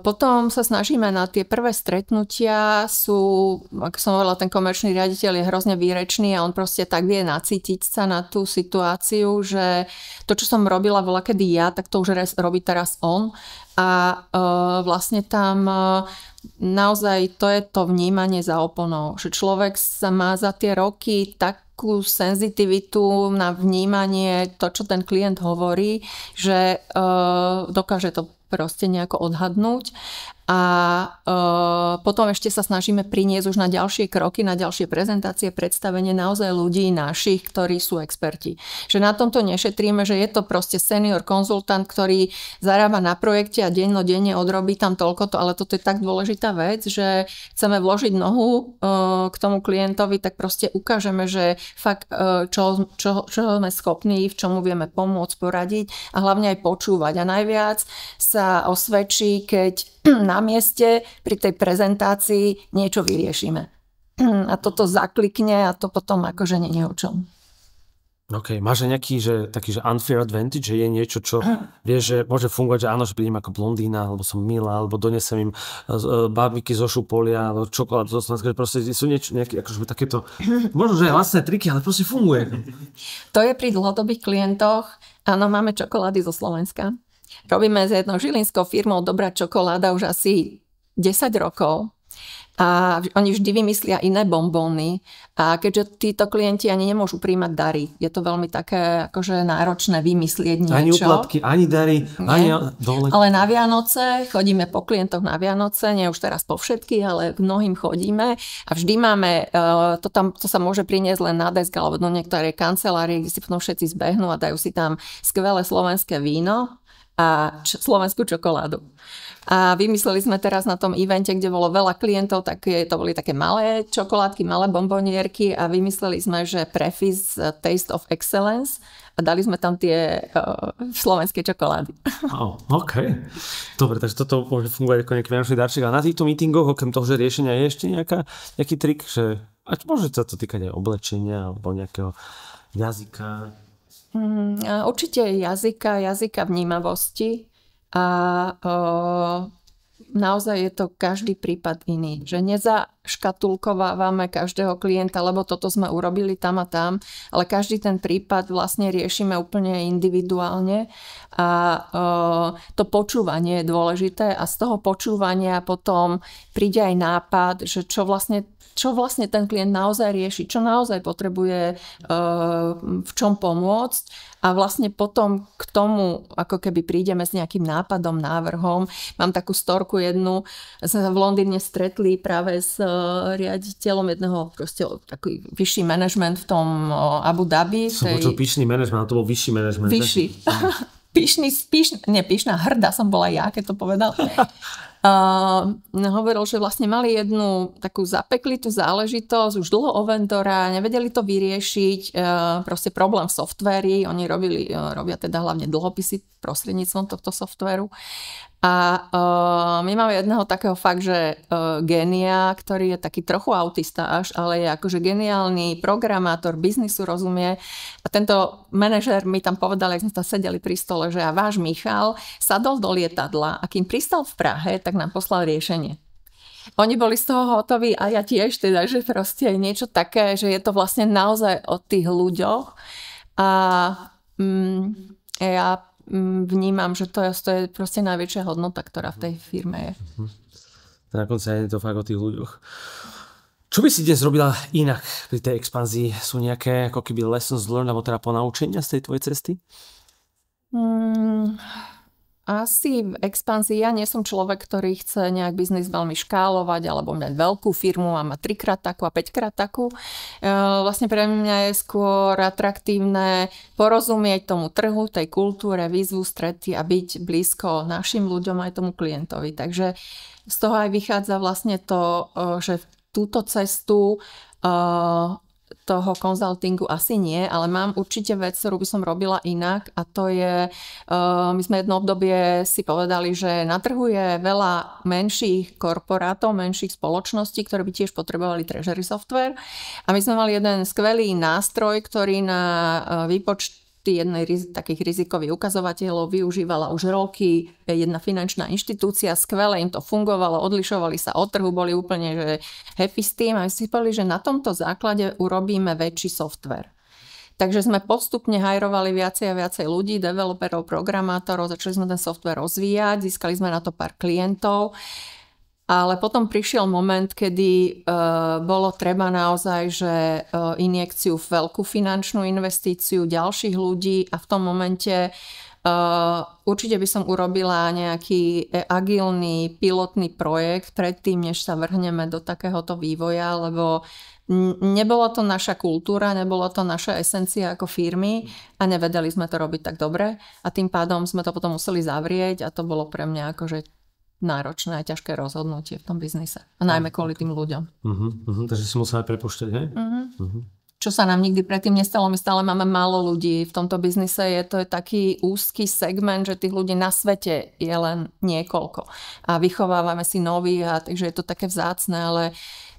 Potom sa snažíme na tie prvé stretnutia, ako som hovorila, ten komerčný riaditeľ je hrozne výrečný a on proste tak vie nacítiť sa na tú situáciu, že to, čo som robila voľakedy ja, tak to už robí teraz on. A vlastne tam naozaj to je to vnímanie za oponou, že človek sa má za tie roky takú senzitivitu na vnímanie to, čo ten klient hovorí, že dokáže to proste nejako odhadnúť a potom ešte sa snažíme priniesť už na ďalšie kroky, na ďalšie prezentácie, predstavenie naozaj ľudí našich, ktorí sú experti. Že na tomto nešetríme, že je to proste senior konzultant, ktorý zarába na projekte a dennodenne odrobí tam toľko, ale toto je tak dôležitá vec, že chceme vložiť nohu k tomu klientovi, tak proste ukážeme, že fakt čo sme schopní, v čomu vieme pomôcť, poradiť a hlavne aj počúvať. A najviac sa osvedčí, keď na mieste pri tej prezentácii niečo vyriešime. A toto zaklikne a to potom akože nie je o čom. OK, máš nejaký, taký, že unfair advantage, že je niečo, čo vieš, že môže fungovať, že áno, že prídem ako blondína, alebo som milá, alebo donesem im bábiky zo Šupolia, alebo čokoládu zo Slovenska, že proste sú nejaké akože takéto, možno, že aj vlastné triky, ale proste funguje. To je pri dlhodobých klientoch. Áno, máme čokolády zo Slovenska. Robíme s jednou žilinskou firmou Dobrá čokoláda už asi 10 rokov a oni vždy vymyslia iné bonbóny a keďže títo klienti ani nemôžu príjmať dary, je to veľmi také akože náročné vymyslieť niečo. Ani úplatky, ani dary, ani dole. Ale na Vianoce chodíme po klientoch na Vianoce, nie už teraz po všetkých, ale k mnohým chodíme a vždy máme, to sa môže priniesť len na desk alebo do niektorej kancelárie, kde si potom všetci zbehnú a dajú si tam skvelé slovenské víno a slovenskú čokoládu. A vymysleli sme teraz na tom evente, kde bolo veľa klientov, to boli také malé čokoládky, malé bombonierky a vymysleli sme, že Prefis Taste of Excellence a dali sme tam tie slovenské čokolády. Oh, OK. Dobre, takže toto môže fungovať ako nejaký vianočný darček. A na týchto meetingoch, okrem toho, že riešenia je ešte nejaký trik, že môže sa to týkať aj oblečenia alebo nejakého jazyka? Určite jazyka vnímavosti a naozaj je to každý prípad iný, že nezaškatulkovávame každého klienta, lebo toto sme urobili tam a tam, ale každý ten prípad vlastne riešime úplne individuálne a to počúvanie je dôležité a z toho počúvania potom príde aj nápad, že čo vlastne ten klient naozaj rieši, čo naozaj potrebuje v čom pomôcť a vlastne potom k tomu ako keby prídeme s nejakým nápadom, návrhom. Mám takú storku jednu, sme v Londýne stretli práve s riaditeľom jedného proste taký vyšší manažment v tom Abu Dhabi. Som počul pyšný manažment, to bol vyšší manažment. Vyšší. Pyšná, hrdá som bola ja, keď to povedal. Hovoril, že vlastne mali jednu takú zapeklitú záležitosť už dlho o vendora, nevedeli to vyriešiť, proste problém v softvéri, oni robia teda hlavne dlhopisy prostredníctvom tohto softvéru. A my máme jedného takého fakt, že génia, ktorý je taký trochu autista až, ale je akože geniálny programátor, biznisu rozumie. A tento manažér mi tam povedal, jak sme tam sedeli pri stole, že váš Michal sadol do lietadla a kým pristal v Prahe, tak nám poslal riešenie. Oni boli z toho hotoví a ja tiež teda, že proste niečo také, že je to vlastne naozaj o tých ľuďoch a ja vnímam, že to je proste najväčšia hodnota, ktorá v tej firme je. Na konci je to fakt o tých ľuďoch. Čo by si dnes robila inak pri tej expanzii? Sú nejaké ako keby lessons learned alebo teda ponaučenia z tej tvojej cesty? Asi v expanzii ja nie som človek, ktorý chce nejak biznis veľmi škálovať alebo mať veľkú firmu a mať 3-krát takú a 5-krát takú. Vlastne pre mňa je skôr atraktívne porozumieť tomu trhu, tej kultúre, výzvu, strety a byť blízko našim ľuďom aj tomu klientovi. Takže z toho aj vychádza vlastne to, že túto cestu toho konzultingu asi nie, ale mám určite vec, ktorú by som robila inak a to je, my sme jedno obdobie si povedali, že na trhu je veľa menších korporátov, menších spoločností, ktoré by tiež potrebovali treasury software a my sme mali jeden skvelý nástroj, ktorý na výpočty jednej takých rizikových ukazovateľov využívala už roky jedna finančná inštitúcia, skvele im to fungovalo, odlišovali sa od trhu, boli úplne že happy s tým a my si povedali, že na tomto základe urobíme väčší software. Takže sme postupne hajrovali viacej a viacej ľudí, developerov, programátorov, začali sme ten software rozvíjať, získali sme na to pár klientov. Ale potom prišiel moment, kedy bolo treba naozaj, že injekciu v veľkú finančnú investíciu ďalších ľudí a v tom momente určite by som urobila nejaký agilný pilotný projekt predtým, než sa vrhneme do takéhoto vývoja, lebo nebolo to naša kultúra, nebolo to naša esencia ako firmy a nevedeli sme to robiť tak dobre a tým pádom sme to potom museli zavrieť a to bolo pre mňa akože náročné a ťažké rozhodnutie v tom biznise. A najmä kvôli tým ľuďom. Takže si musela prepúšťať, hej? Čo sa nám nikdy predtým nestalo. My stále máme málo ľudí v tomto biznise. To je taký úzky segment, že tých ľudí na svete je len niekoľko. A vychovávame si nových, a takže je to také vzácne, ale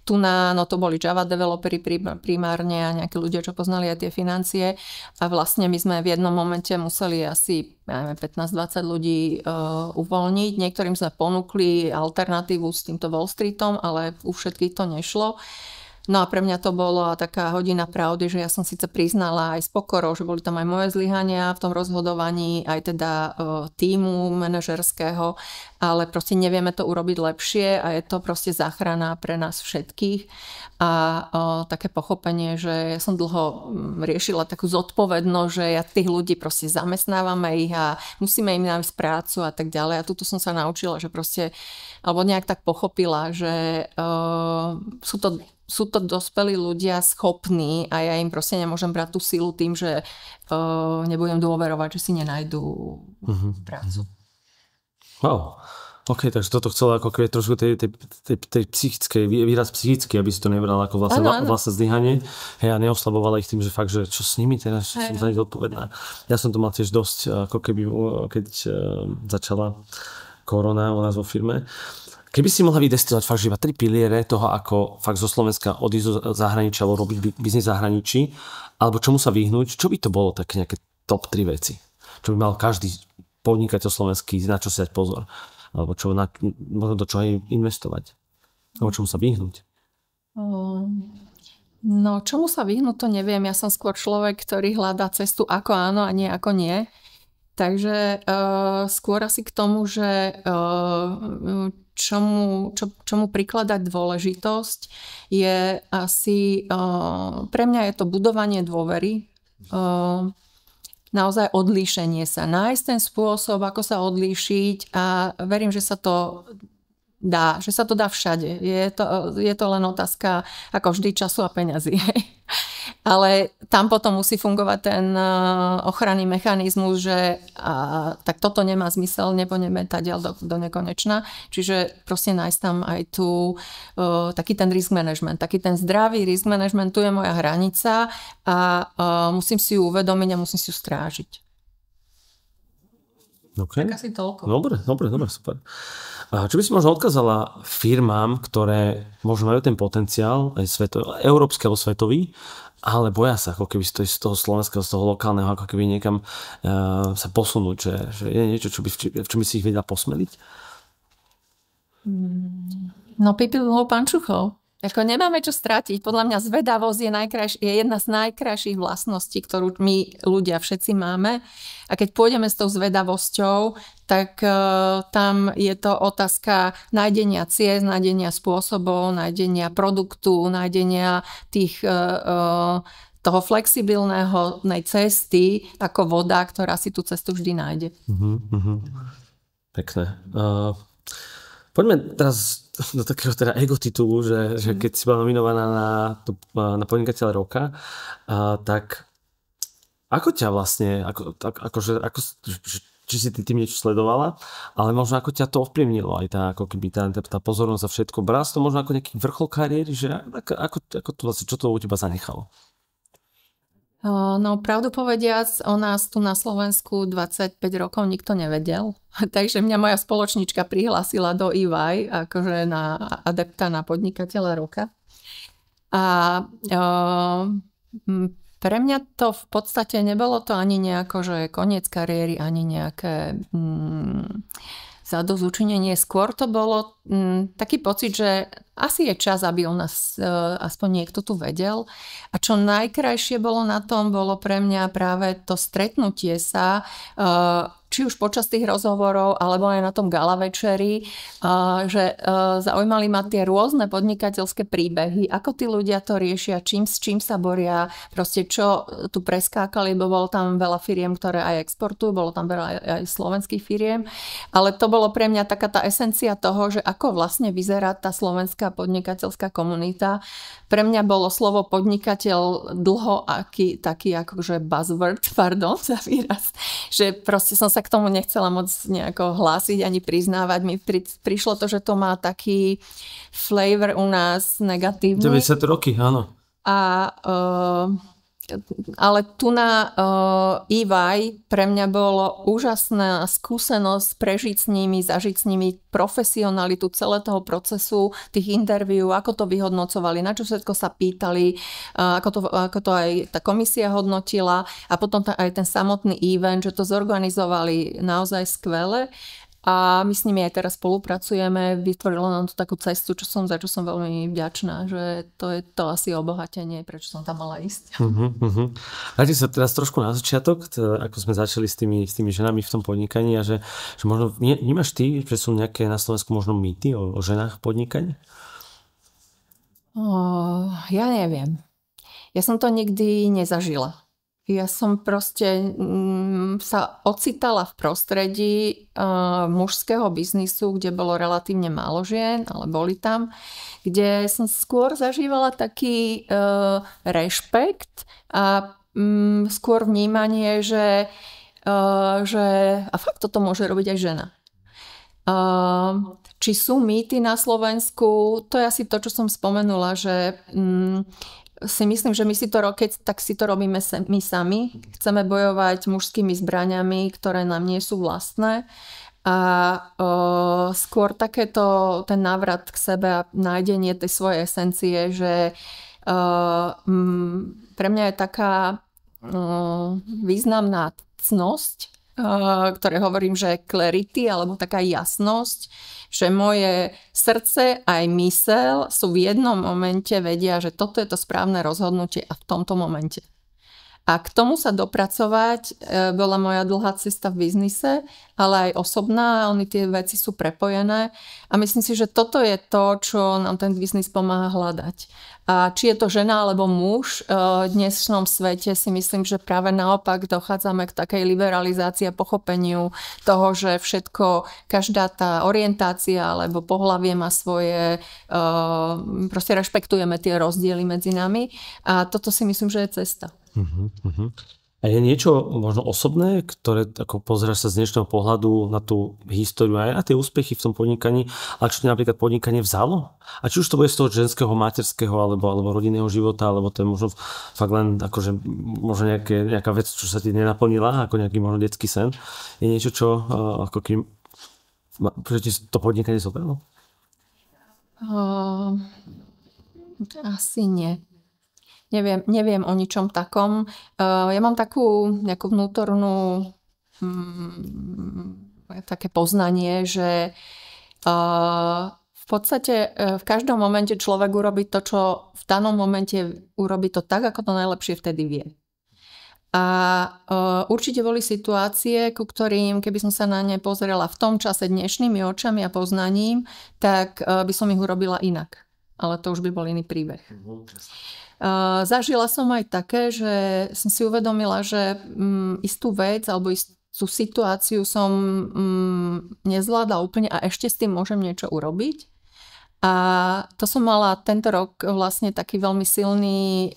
tu to boli Java developeri primárne a nejakí ľudia, čo poznali aj tie financie. A vlastne my sme v jednom momente museli asi 15-20 ľudí uvoľniť. Niektorým sme ponúkli alternatívu s týmto Wall Streetom, ale u všetkých to nešlo. No a pre mňa to bola taká hodina pravdy, že ja som síce priznala aj s pokorou, že boli tam aj moje zlyhania v tom rozhodovaní, aj teda tímu manažerského, ale proste nevieme to urobiť lepšie a je to proste záchrana pre nás všetkých. A také pochopenie, že ja som dlho riešila takú zodpovednosť, že ja tých ľudí proste zamestnávame ich a musíme im nájsť prácu a tak ďalej. A tuto som sa naučila, že proste, alebo nejak tak pochopila, že sú to dospelí ľudia schopní a ja im proste nemôžem brať tú silu tým, že nebudem dôverovať, že si nenájdu prácu. Wow. OK, takže toto chcela ako keď trošku tej psychickej, výraz psychický, aby si to nebrala ako vlastne zlyhanie. Hej, a neoslabovala ich tým, že fakt, že čo s nimi teraz, som za nich odpovedná. Ja som to mal tiež dosť, ako keby, keď začala korona u nás vo firme. Keby si mohla vydestilovať fakt, že iba 3 piliere toho, ako fakt zo Slovenska odísť do zahraničia alebo robiť biznis v zahraničí, alebo čomu sa vyhnúť, čo by to bolo také nejaké top 3 veci? Čo by mal každý podnikateľ slovenský, na čo si dať pozor? Alebo možno do čoho aj investovať? Alebo čomu sa vyhnúť? No, čomu sa vyhnúť, to neviem. Ja som skôr človek, ktorý hľadá cestu ako áno a nie ako nie. Takže skôr asi k tomu, že čomu prikladať dôležitosť je asi, pre mňa je to budovanie dôvery, naozaj odlíšenie sa, nájsť ten spôsob, ako sa odlíšiť a verím, že sa to dá všade. Je to len otázka ako vždy času a peňazí. Ale tam potom musí fungovať ten ochranný mechanizmus, že tak toto nemá zmysel, nebudeme tadiaľ do nekonečna. Čiže proste nájsť tam aj taký ten risk management, taký ten zdravý risk management, tu je moja hranica a musím si ju uvedomiť a musím si ju strážiť. Okay. Tak asi toľko. Dobre, super. A čo by si možno odkázala firmám, ktoré možno majú ten potenciál, aj európsky alebo svetový, ale boja sa ako keby z toho slovenského, z toho lokálneho, ako keby niekam sa posunúť, že je niečo, v čom by si ich vedela posmeliť? No pipilou pančuchou. Ako nemáme čo stratiť. Podľa mňa zvedavosť je jedna z najkrajších vlastností, ktorú my ľudia všetci máme. A keď pôjdeme s tou zvedavosťou, tak tam je to otázka nájdenia ciest, nájdenia spôsobov, nájdenia produktu, nájdenia toho flexibilného cesty ako voda, ktorá si tú cestu vždy nájde. Pekné. Poďme teraz do takého teda ego titulu, že keď si bola nominovaná na podnikateľa roka, tak ako ťa vlastne, či si ty tým niečo sledovala, ale možno ako ťa to ovplyvnilo, aj tá pozornosť a všetko. Brala si to možno ako nejaký vrchol kariéry, že ako to vlastne, čo to u teba zanechalo? No, pravdu povediac, o nás tu na Slovensku 25 rokov nikto nevedel. Takže mňa moja spoločnička prihlásila do EY, akože na adepta na podnikateľa roka. A pre mňa to v podstate nebolo to ani nejako, že koniec kariéry, ani nejaké zadozučinenie. Skôr to bolo taký pocit, že asi je čas, aby o nás aspoň niekto tu vedel. A čo najkrajšie bolo na tom, bolo pre mňa práve to stretnutie sa, či už počas tých rozhovorov, alebo aj na tom gala večeri, že zaujímali ma tie rôzne podnikateľské príbehy, ako tí ľudia to riešia, s čím sa boria, proste čo tu preskákali, bo bolo tam veľa firiem, ktoré aj exportujú, bolo tam veľa aj slovenských firiem, ale to bolo pre mňa taká tá esencia toho, že ako vlastne vyzerá tá slovenská podnikateľská komunita. Pre mňa bolo slovo podnikateľ dlho taký akože buzzword, pardon za výraz, že proste som sa k tomu nechcela moc nejako hlásiť ani priznávať. Mi prišlo to, že to má taký flavor u nás negatívny. 90 roky, áno. Ale tu na EY pre mňa bolo úžasná skúsenosť prežiť s nimi, zažiť s nimi profesionalitu celého toho procesu, tých interviú, ako to vyhodnocovali, na čo všetko sa pýtali, ako to aj tá komisia hodnotila a potom aj ten samotný event, že to zorganizovali naozaj skvele. A my s nimi aj teraz spolupracujeme, vytvorilo nám to takú cestu, za čo som veľmi vďačná, že to je to asi obohatenie, prečo som tam mala ísť. Vrátim sa teraz trošku na začiatok, ako sme začali s tými ženami v tom podnikaní a že možno vnímaš ty, že sú nejaké na Slovensku možno mýty o ženách v podnikaní? Ja neviem. Ja som to nikdy nezažila. Ja som proste sa ocitala v prostredí mužského biznisu, kde bolo relatívne málo žien, ale boli tam, kde som skôr zažívala taký rešpekt a skôr vnímanie, že a fakt toto môže robiť aj žena. Či sú mýty na Slovensku, to je asi to, čo som spomenula, že si myslím, že my si to robíme my sami. Chceme bojovať mužskými zbraňami, ktoré nám nie sú vlastné. A skôr ten návrat k sebe a nájdenie tej svojej esencie, že pre mňa je taká významná cnosť, ktoré hovorím, že clarity, alebo taká jasnosť, že moje srdce aj myseľ sú v jednom momente vedia, že toto je to správne rozhodnutie a v tomto momente. A k tomu sa dopracovať bola moja dlhá cesta v biznise, ale aj osobná, tie veci sú prepojené a myslím si, že toto je to, čo nám ten biznis pomáha hľadať. A či je to žena alebo muž, v dnešnom svete si myslím, že práve naopak dochádzame k takej liberalizácii a pochopeniu toho, že všetko, každá tá orientácia alebo pohlavie má svoje, proste rešpektujeme tie rozdiely medzi nami a toto si myslím, že je cesta. A je niečo možno osobné, ktoré ako pozeráš sa z dnešného pohľadu na tú históriu aj na tie úspechy v tom podnikaní, ale čo ti napríklad podnikanie vzalo? A či už to bude z toho ženského, materského alebo rodinného života, alebo to je možno fakt len akože možno nejaká vec, čo sa ti nenaplnila, ako nejaký možno detský sen. Je niečo, čo ako kým prečo ti to podnikanie zobralo? Asi nie. Neviem o ničom takom. Ja mám takú nejakú vnútornú také poznanie, že v podstate v každom momente človek urobí to, čo v danom momente urobí to tak, ako to najlepšie vtedy vie. A určite boli situácie, ku ktorým, keby som sa na ne pozrela v tom čase dnešnými očami a poznaním, tak by som ich urobila inak. Ale to už by bol iný príbeh. Zažila som aj také, že som si uvedomila, že istú vec alebo istú situáciu som nezvládla úplne a ešte s tým môžem niečo urobiť. A to som mala tento rok vlastne taký veľmi silný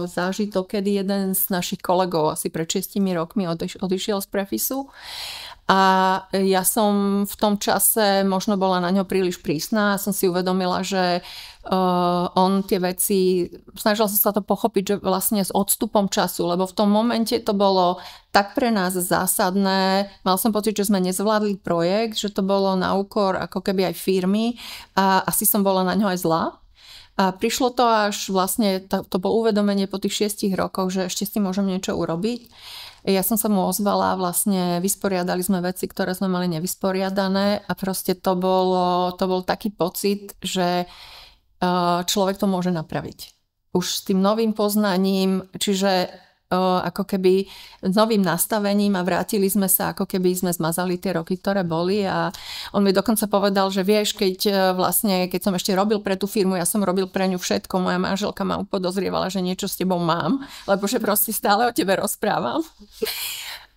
zážitok, kedy jeden z našich kolegov asi pred 6 rokmi odišiel z Prefisu. A ja som v tom čase možno bola na ňo príliš prísna a som si uvedomila, že on tie veci, snažila som sa to pochopiť, že vlastne s odstupom času, lebo v tom momente to bolo tak pre nás zásadné, mal som pocit, že sme nezvládli projekt, že to bolo na úkor ako keby aj firmy a asi som bola na ňo aj zlá. A prišlo to až vlastne, to bolo uvedomenie po tých 6 rokoch, že ešte s tým môžem niečo urobiť. Ja som sa mu ozvala, vlastne vysporiadali sme veci, ktoré sme mali nevysporiadané a proste to bol taký pocit, že človek to môže napraviť. Už s tým novým poznaním, čiže ako keby novým nastavením a vrátili sme sa, ako keby sme zmazali tie roky, ktoré boli a on mi dokonca povedal, že vieš, keď som ešte robil pre tú firmu, ja som robil pre ňu všetko, moja manželka ma upodozrievala, že niečo s tebou mám, lebo že proste stále o tebe rozprávam.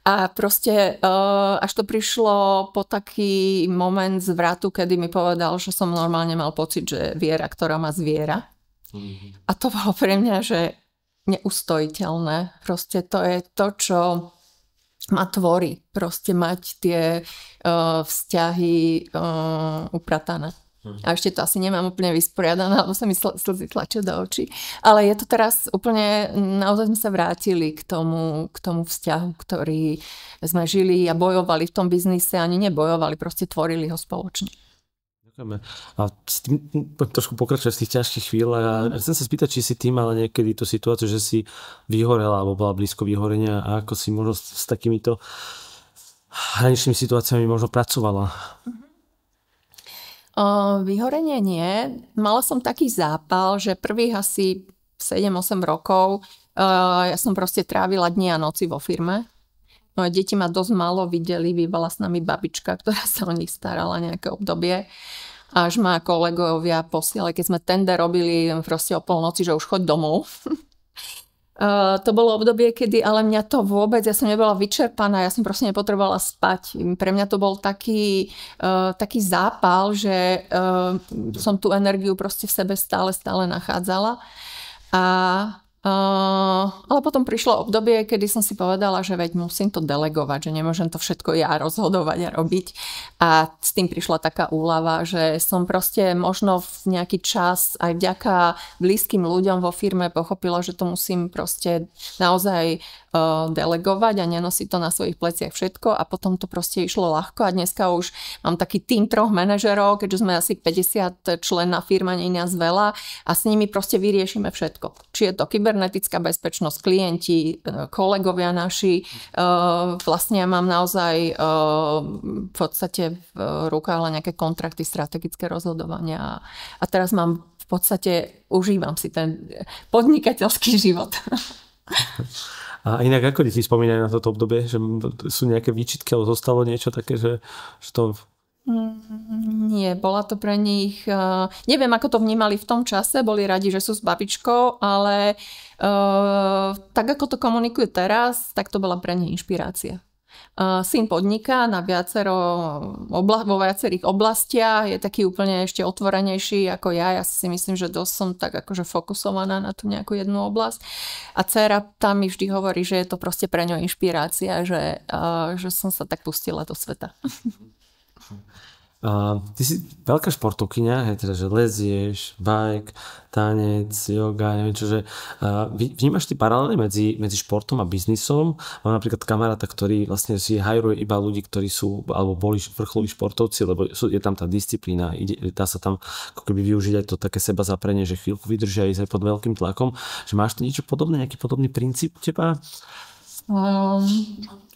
A proste až to prišlo po taký moment zvratu, kedy mi povedal, že som normálne mal pocit, že viera, ktorá ma zviera. A to bolo pre mňa, že neustojiteľné. Proste to je to, čo ma tvorí. Proste mať tie vzťahy upratané. A ešte to asi nemám úplne vysporiadané, alebo sa mi slzy tlačia do očí. Ale je to teraz úplne, naozaj sme sa vrátili k tomu vzťahu, ktorý sme žili a bojovali v tom biznise, ani nebojovali, proste tvorili ho spoločne. Ďakujeme. A s tým trošku pokračovať z tých ťažkých chvíľ a chcem sa spýtať, či si ty mala niekedy tú situáciu, že si vyhorela alebo bola blízko vyhorenia a ako si možno s takýmito hraničnými situáciami možno pracovala? Vyhorenie nie. Mala som taký zápal, že prvých asi 7-8 rokov ja som proste trávila dni a noci vo firme. Deti ma dosť málo videli, bývala s nami babička, ktorá sa o nich starala nejaké obdobie. Až ma kolegovia posielali, keď sme tender robili proste o polnoci, že už choď domov. To bolo obdobie, kedy ale mňa to vôbec, ja som nebola vyčerpaná, ja som proste nepotrebovala spať. Pre mňa to bol taký zápal, že som tú energiu proste v sebe stále nachádzala. Ale potom prišlo obdobie, kedy som si povedala, že veď musím to delegovať, že nemôžem to všetko ja rozhodovať a robiť. A s tým prišla taká úľava, že som proste možno v nejaký čas aj vďaka blízkym ľuďom vo firme pochopila, že to musím proste naozaj delegovať a nenosiť to na svojich pleciach všetko a potom to proste išlo ľahko a dneska už mám taký tím 3 manažerov, keďže sme asi 50 členná firma, nie je nás veľa a s nimi proste vyriešime všetko. Či je to kybernetická bezpečnosť, klienti, kolegovia naši, vlastne ja mám naozaj v podstate v rukách len nejaké kontrakty, strategické rozhodovania a teraz mám v podstate, užívam si ten podnikateľský život. A inak ako si spomínajú na toto obdobie, že sú nejaké výčitky, alebo zostalo niečo také, že to... Nie, bola to pre nich... neviem, ako to vnímali v tom čase, boli radi, že sú s babičkou, ale tak ako to komunikujú teraz, tak to bola pre nich inšpirácia. Syn podniká vo viacerých oblastiach, je taký úplne ešte otvorenejší ako ja. Ja si myslím, že dosť som tak akože fokusovaná na tú nejakú jednu oblasť. A dcéra tam mi vždy hovorí, že je to proste pre ňu inšpirácia, že som sa tak pustila do sveta. Ty si veľká športovkyňa, teda, že lezieš, bike, tanec, yoga, neviem čo, že vnímaš ty paralely medzi športom a biznisom? Mám napríklad kamaráta, ktorý vlastne si hajruje iba ľudí, ktorí sú, alebo boli vrcholoví športovci, lebo je tam tá disciplína, dá sa tam ako keby využiť aj to také seba zaprenie, že chvíľku vydržia ísť aj pod veľkým tlakom. Že máš to niečo podobné, nejaký podobný princíp teba?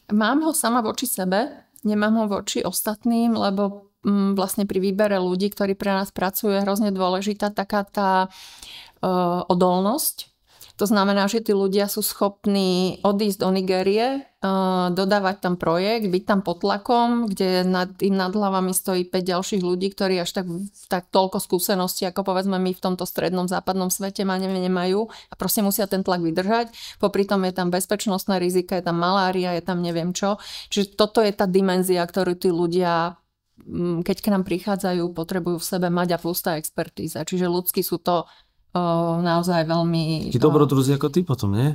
Mám ho sama voči sebe, nemám ho voči ostatným, lebo vlastne pri výbere ľudí, ktorí pre nás pracujú, je hrozne dôležitá taká tá odolnosť. To znamená, že tí ľudia sú schopní odísť do Nigérie, dodávať tam projekt, byť tam pod tlakom, kde im nad hlavami stojí 5 ďalších ľudí, ktorí až tak toľko skúseností, ako povedzme my v tomto strednom západnom svete nemajú a proste musia ten tlak vydržať. Popri tom je tam bezpečnostné rizika, je tam malária, je tam neviem čo. Čiže toto je tá dimenzia, ktorú tí ľudia, keď k nám prichádzajú, potrebujú v sebe mať a plus tá expertíza. Čiže ľudsky sú to naozaj veľmi... Tí dobrodruzi ako ty potom, nie?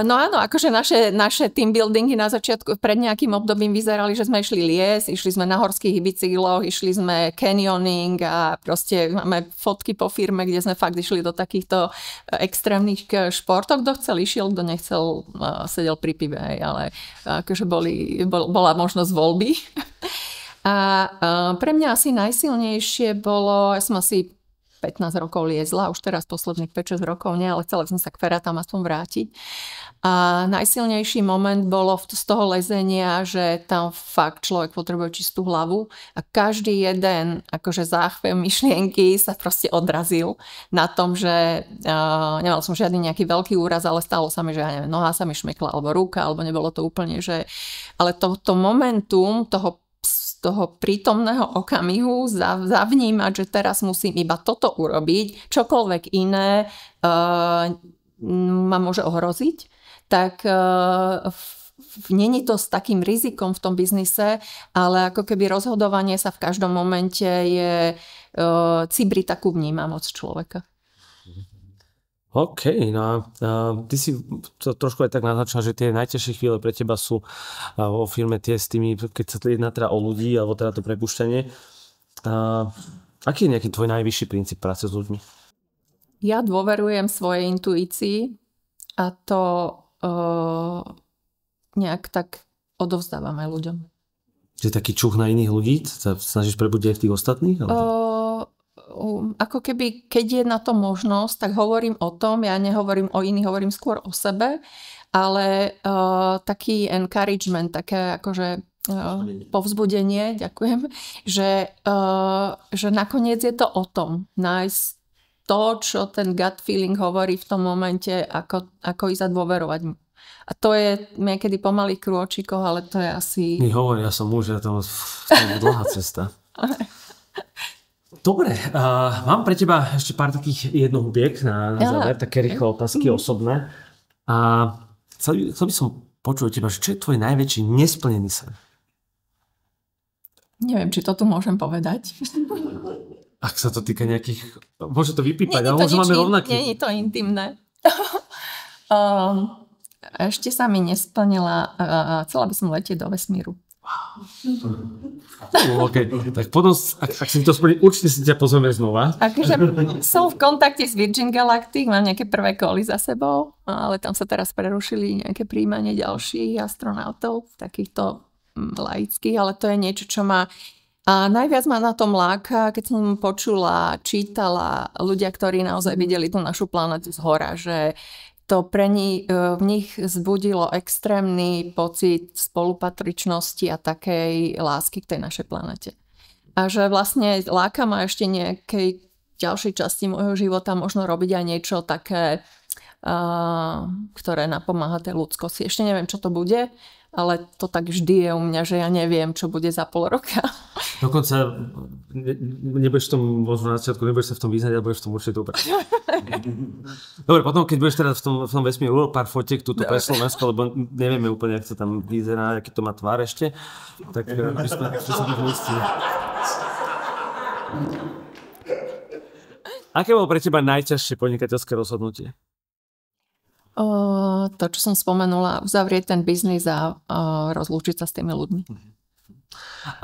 No áno, akože naše team buildingy na začiatku pred nejakým obdobím vyzerali, že sme išli išli sme na horských bicykloch, išli sme canyoning a proste máme fotky po firme, kde sme fakt išli do takýchto extrémnych športov. Kto chcel, išiel, kto nechcel, sedel pri pive, ale akože bola možnosť voľby. A pre mňa asi najsilnejšie bolo, ja som asi 15 rokov liezla, už teraz posledných 5-6 rokov nie, ale chcela som sa k ferátám aspoň vrátiť. A najsilnejší moment bolo z toho lezenia, že tam fakt človek potrebuje čistú hlavu a každý jeden akože záchvev myšlienky sa proste odrazil na tom, že nemal som žiadny nejaký veľký úraz, ale stalo sa mi, že ja neviem, noha sa mi šmekla, alebo ruka, alebo nebolo to úplne, že... Ale to momentum toho prítomného okamihu zavnímať, že teraz musím iba toto urobiť, čokoľvek iné ma môže ohroziť, tak není to s takým rizikom v tom biznise, ale ako keby rozhodovanie sa v každom momente je cibri takú vnímavosť človeka. OK, no ty si to trošku aj tak naznačila, že tie najťažšie chvíle pre teba sú vo firme tie s tými, keď sa to jedná teda o ľudí, alebo teda to prepušťanie. Aký je nejaký tvoj najvyšší princíp práce s ľuďmi? Ja dôverujem svojej intuícii a to nejak tak odovzdávam aj ľuďom. Že taký čuch na iných ľudí? Sa snažíš prebudiť aj v tých ostatných? Ako keby, keď je na to možnosť, tak hovorím o tom, ja nehovorím o iných, hovorím skôr o sebe, ale taký encouragement, také akože povzbudenie, ďakujem, že nakoniec je to o tom, nájsť to, čo ten gut feeling hovorí v tom momente, ako ísť a dôverovať mu. A to je niekedy po malých krôčikoch, ale to je asi... Nehovor, ja som muž, ja tam dlhá cesta. Dobre, mám pre teba ešte pár takých jednohubiek na záver, také rýchle otázky osobné. A chcel by som počuť od teba, že čo je tvoj najväčší nesplnený sen? Neviem, či to tu môžem povedať. Ak sa to týka nejakých... Môže to vypípať, ale možno máme rovnaký. Nie je to intimné. Ešte sa mi nesplnila... Chcela by som letieť do vesmíru. Okay. Tak potom, ak si to splní, určite si ťa pozveme znova. Akože som v kontakte s Virgin Galactic, mám nejaké prvé koly za sebou, ale tam sa teraz prerušili nejaké príjmanie ďalších astronautov, takýchto laických, ale to je niečo, čo ma najviac ma na tom láka, keď som počula, čítala ľudia, ktorí naozaj videli tú našu planetu zhora, že to v nich vzbudilo extrémny pocit spolupatričnosti a takej lásky k tej našej planete. A že vlastne láka ma ešte nejakej ďalšej časti môjho života možno robiť aj niečo také, ktoré napomáha tej ľudskosti. Ešte neviem, čo to bude, ale to tak vždy je u mňa, že ja neviem, čo bude za pol roka. Dokonca nebudeš v tom, možno na začiatku nebudeš sa v tom vyznať, ale budeš v tom určite dobré. Dobre, potom keď budeš teraz v tom vesmíru urobiť pár fotiek túto pre Slovensko, lebo nevieme úplne, jak to tam vyzerá, aký to má tvár ešte, tak by sme sa to istili. Aké bolo pre teba najťažšie podnikateľské rozhodnutie? To, čo som spomenula, uzavrieť ten biznis a rozlúčiť sa s tými ľuďmi.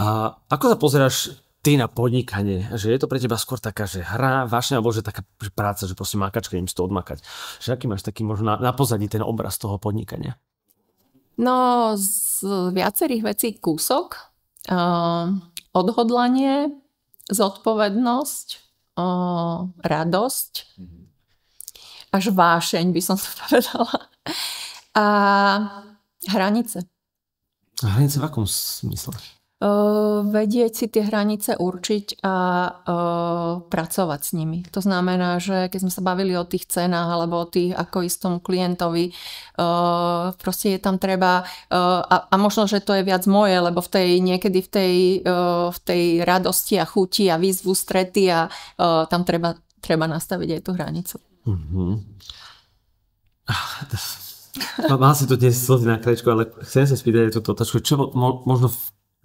A ako sa pozeráš ty na podnikanie? Že je to pre teba skôr taká, že hra, vášňa, alebo že taká práca, že proste makačka, idem si to odmakať. Že aký máš taký možno na pozadí ten obraz toho podnikania? No, z viacerých vecí kúsok. Odhodlanie, zodpovednosť, radosť, až vášeň, by som to povedala. A hranice. A hranice v akom smysle? Vedieť si tie hranice určiť a pracovať s nimi. To znamená, že keď sme sa bavili o tých cenách alebo o tých ako istom klientovi, proste je tam treba a možno, že to je viac moje, lebo niekedy v tej radosti a chuti a výzvu strety a tam treba nastaviť aj tú hranicu. Mám si tu dnes slzy na krajičku, ale chcem sa spýtať aj túto otázku. Čo možno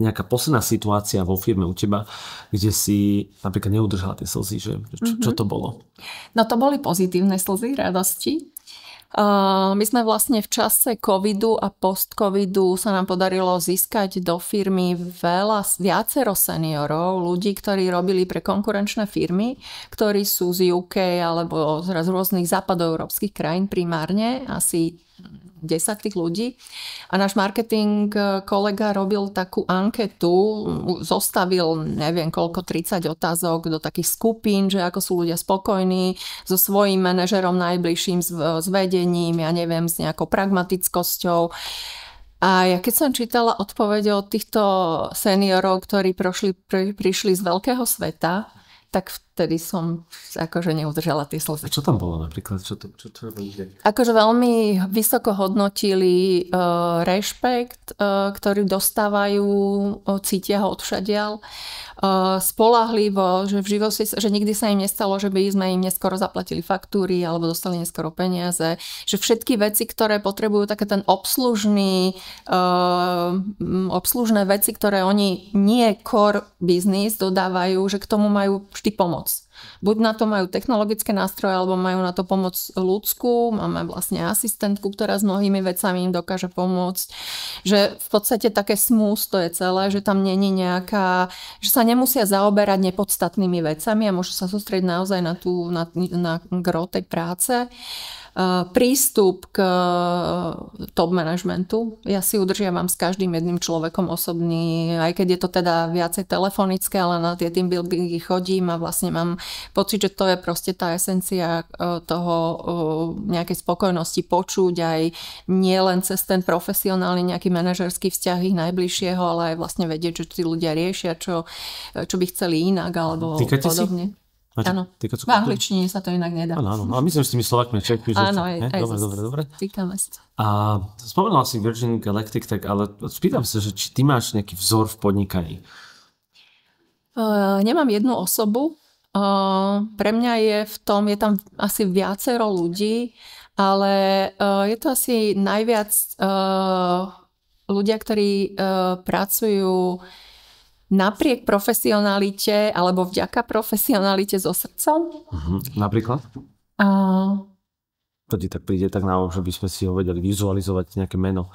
nejaká posledná situácia vo firme u teba, kde si napríklad neudržala tie slzy, že čo to bolo? No to boli pozitívne slzy radosti. My sme vlastne v čase covidu a post-covidu sa nám podarilo získať do firmy viacero seniorov, ľudí, ktorí robili pre konkurenčné firmy, ktorí sú z UK alebo z rôznych západoeurópskych krajín primárne, asi 10 tých ľudí. A náš marketing kolega robil takú anketu, zostavil neviem koľko, 30 otázok do takých skupín, že ako sú ľudia spokojní so svojím manažerom najbližším, s vedením, ja neviem, s nejakou pragmatickosťou. A ja keď som čítala odpovede od týchto seniorov, ktorí prišli z veľkého sveta, tak vtedy som akože neudržala tie slzy. Čo tam bolo napríklad? Čo robíte? Akože veľmi vysoko hodnotili rešpekt, ktorý dostávajú, cítia ho odvšadiaľ. Spoľahlivo, že v živote, že nikdy sa im nestalo, že by sme im neskoro zaplatili faktúry alebo dostali neskoro peniaze. Že všetky veci, ktoré potrebujú také ten obslužné veci, ktoré oni nie core business dodávajú, že k tomu majú vždy pomoc. Buď na to majú technologické nástroje, alebo majú na to pomoc ľudskú. Máme vlastne asistentku, ktorá s mnohými vecami im dokáže pomôcť. Že v podstate také smooth to je celé, že tam není nejaká, že sa nemusia zaoberať nepodstatnými vecami a môžu sa sústrediť naozaj na gro tej práce. Prístup k top managementu. Ja si udržiavam s každým jedným človekom osobný, aj keď je to teda viacej telefonické, ale na tie team buildingy chodím a vlastne mám pocit, že to je proste tá esencia toho nejakej spokojnosti počuť aj nie len cez ten profesionálny nejaký manažerský vzťah ich najbližšieho, ale aj vlastne vedieť, že tí ľudia riešia, čo by chceli inak alebo podobne. Áno, v angličtine sa to inak nedá. Áno, ale myslím, že s tými Slovakmi Čechmi. Áno, aj dobre. Týkame sa. A spomenula si Virgin Galactic, tak ale spýtam sa, že či ty máš nejaký vzor v podnikaní? Nemám jednu osobu. Pre mňa je tam asi viacero ľudí, ale je to asi najviac ľudia, ktorí pracujú napriek profesionalite alebo vďaka profesionalite so srdcom. Napríklad? To ti tak príde tak na že by sme si ho vedeli vizualizovať nejaké meno.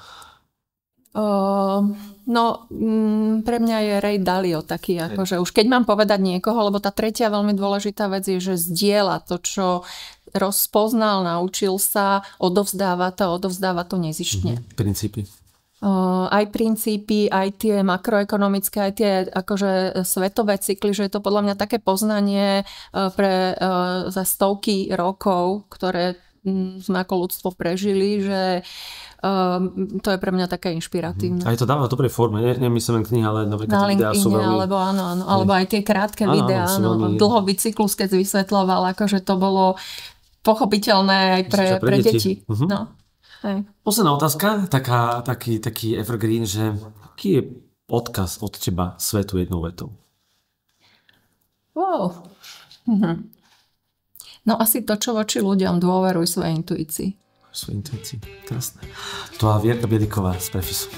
Pre mňa je Ray Dalio taký, akože už keď mám povedať niekoho, lebo tá tretia veľmi dôležitá vec je, že zdieľa to, čo rozpoznal, naučil sa, odovzdáva to nezištne. Princípy. Aj princípy, aj tie makroekonomické, aj tie akože svetové cykly, že je to podľa mňa také poznanie za stovky rokov, ktoré sme ako ľudstvo prežili, že to je pre mňa také inšpiratívne. A je to dáva v dobrej forme, nemyslím len knihy, ale napríklad videá sú veľmi... alebo aj tie krátke videá, dlhový cyklus, keď vysvetľoval, akože to bolo pochopiteľné aj pre deti. No. Hej. Posledná otázka, taký evergreen, že aký je odkaz od teba svetu jednou vetou? Wow. No asi to, čo voči ľuďom, dôveruj svojej intuícii. Svojej intuícii, krásne. To a Vierka Bieliková z Prefisu.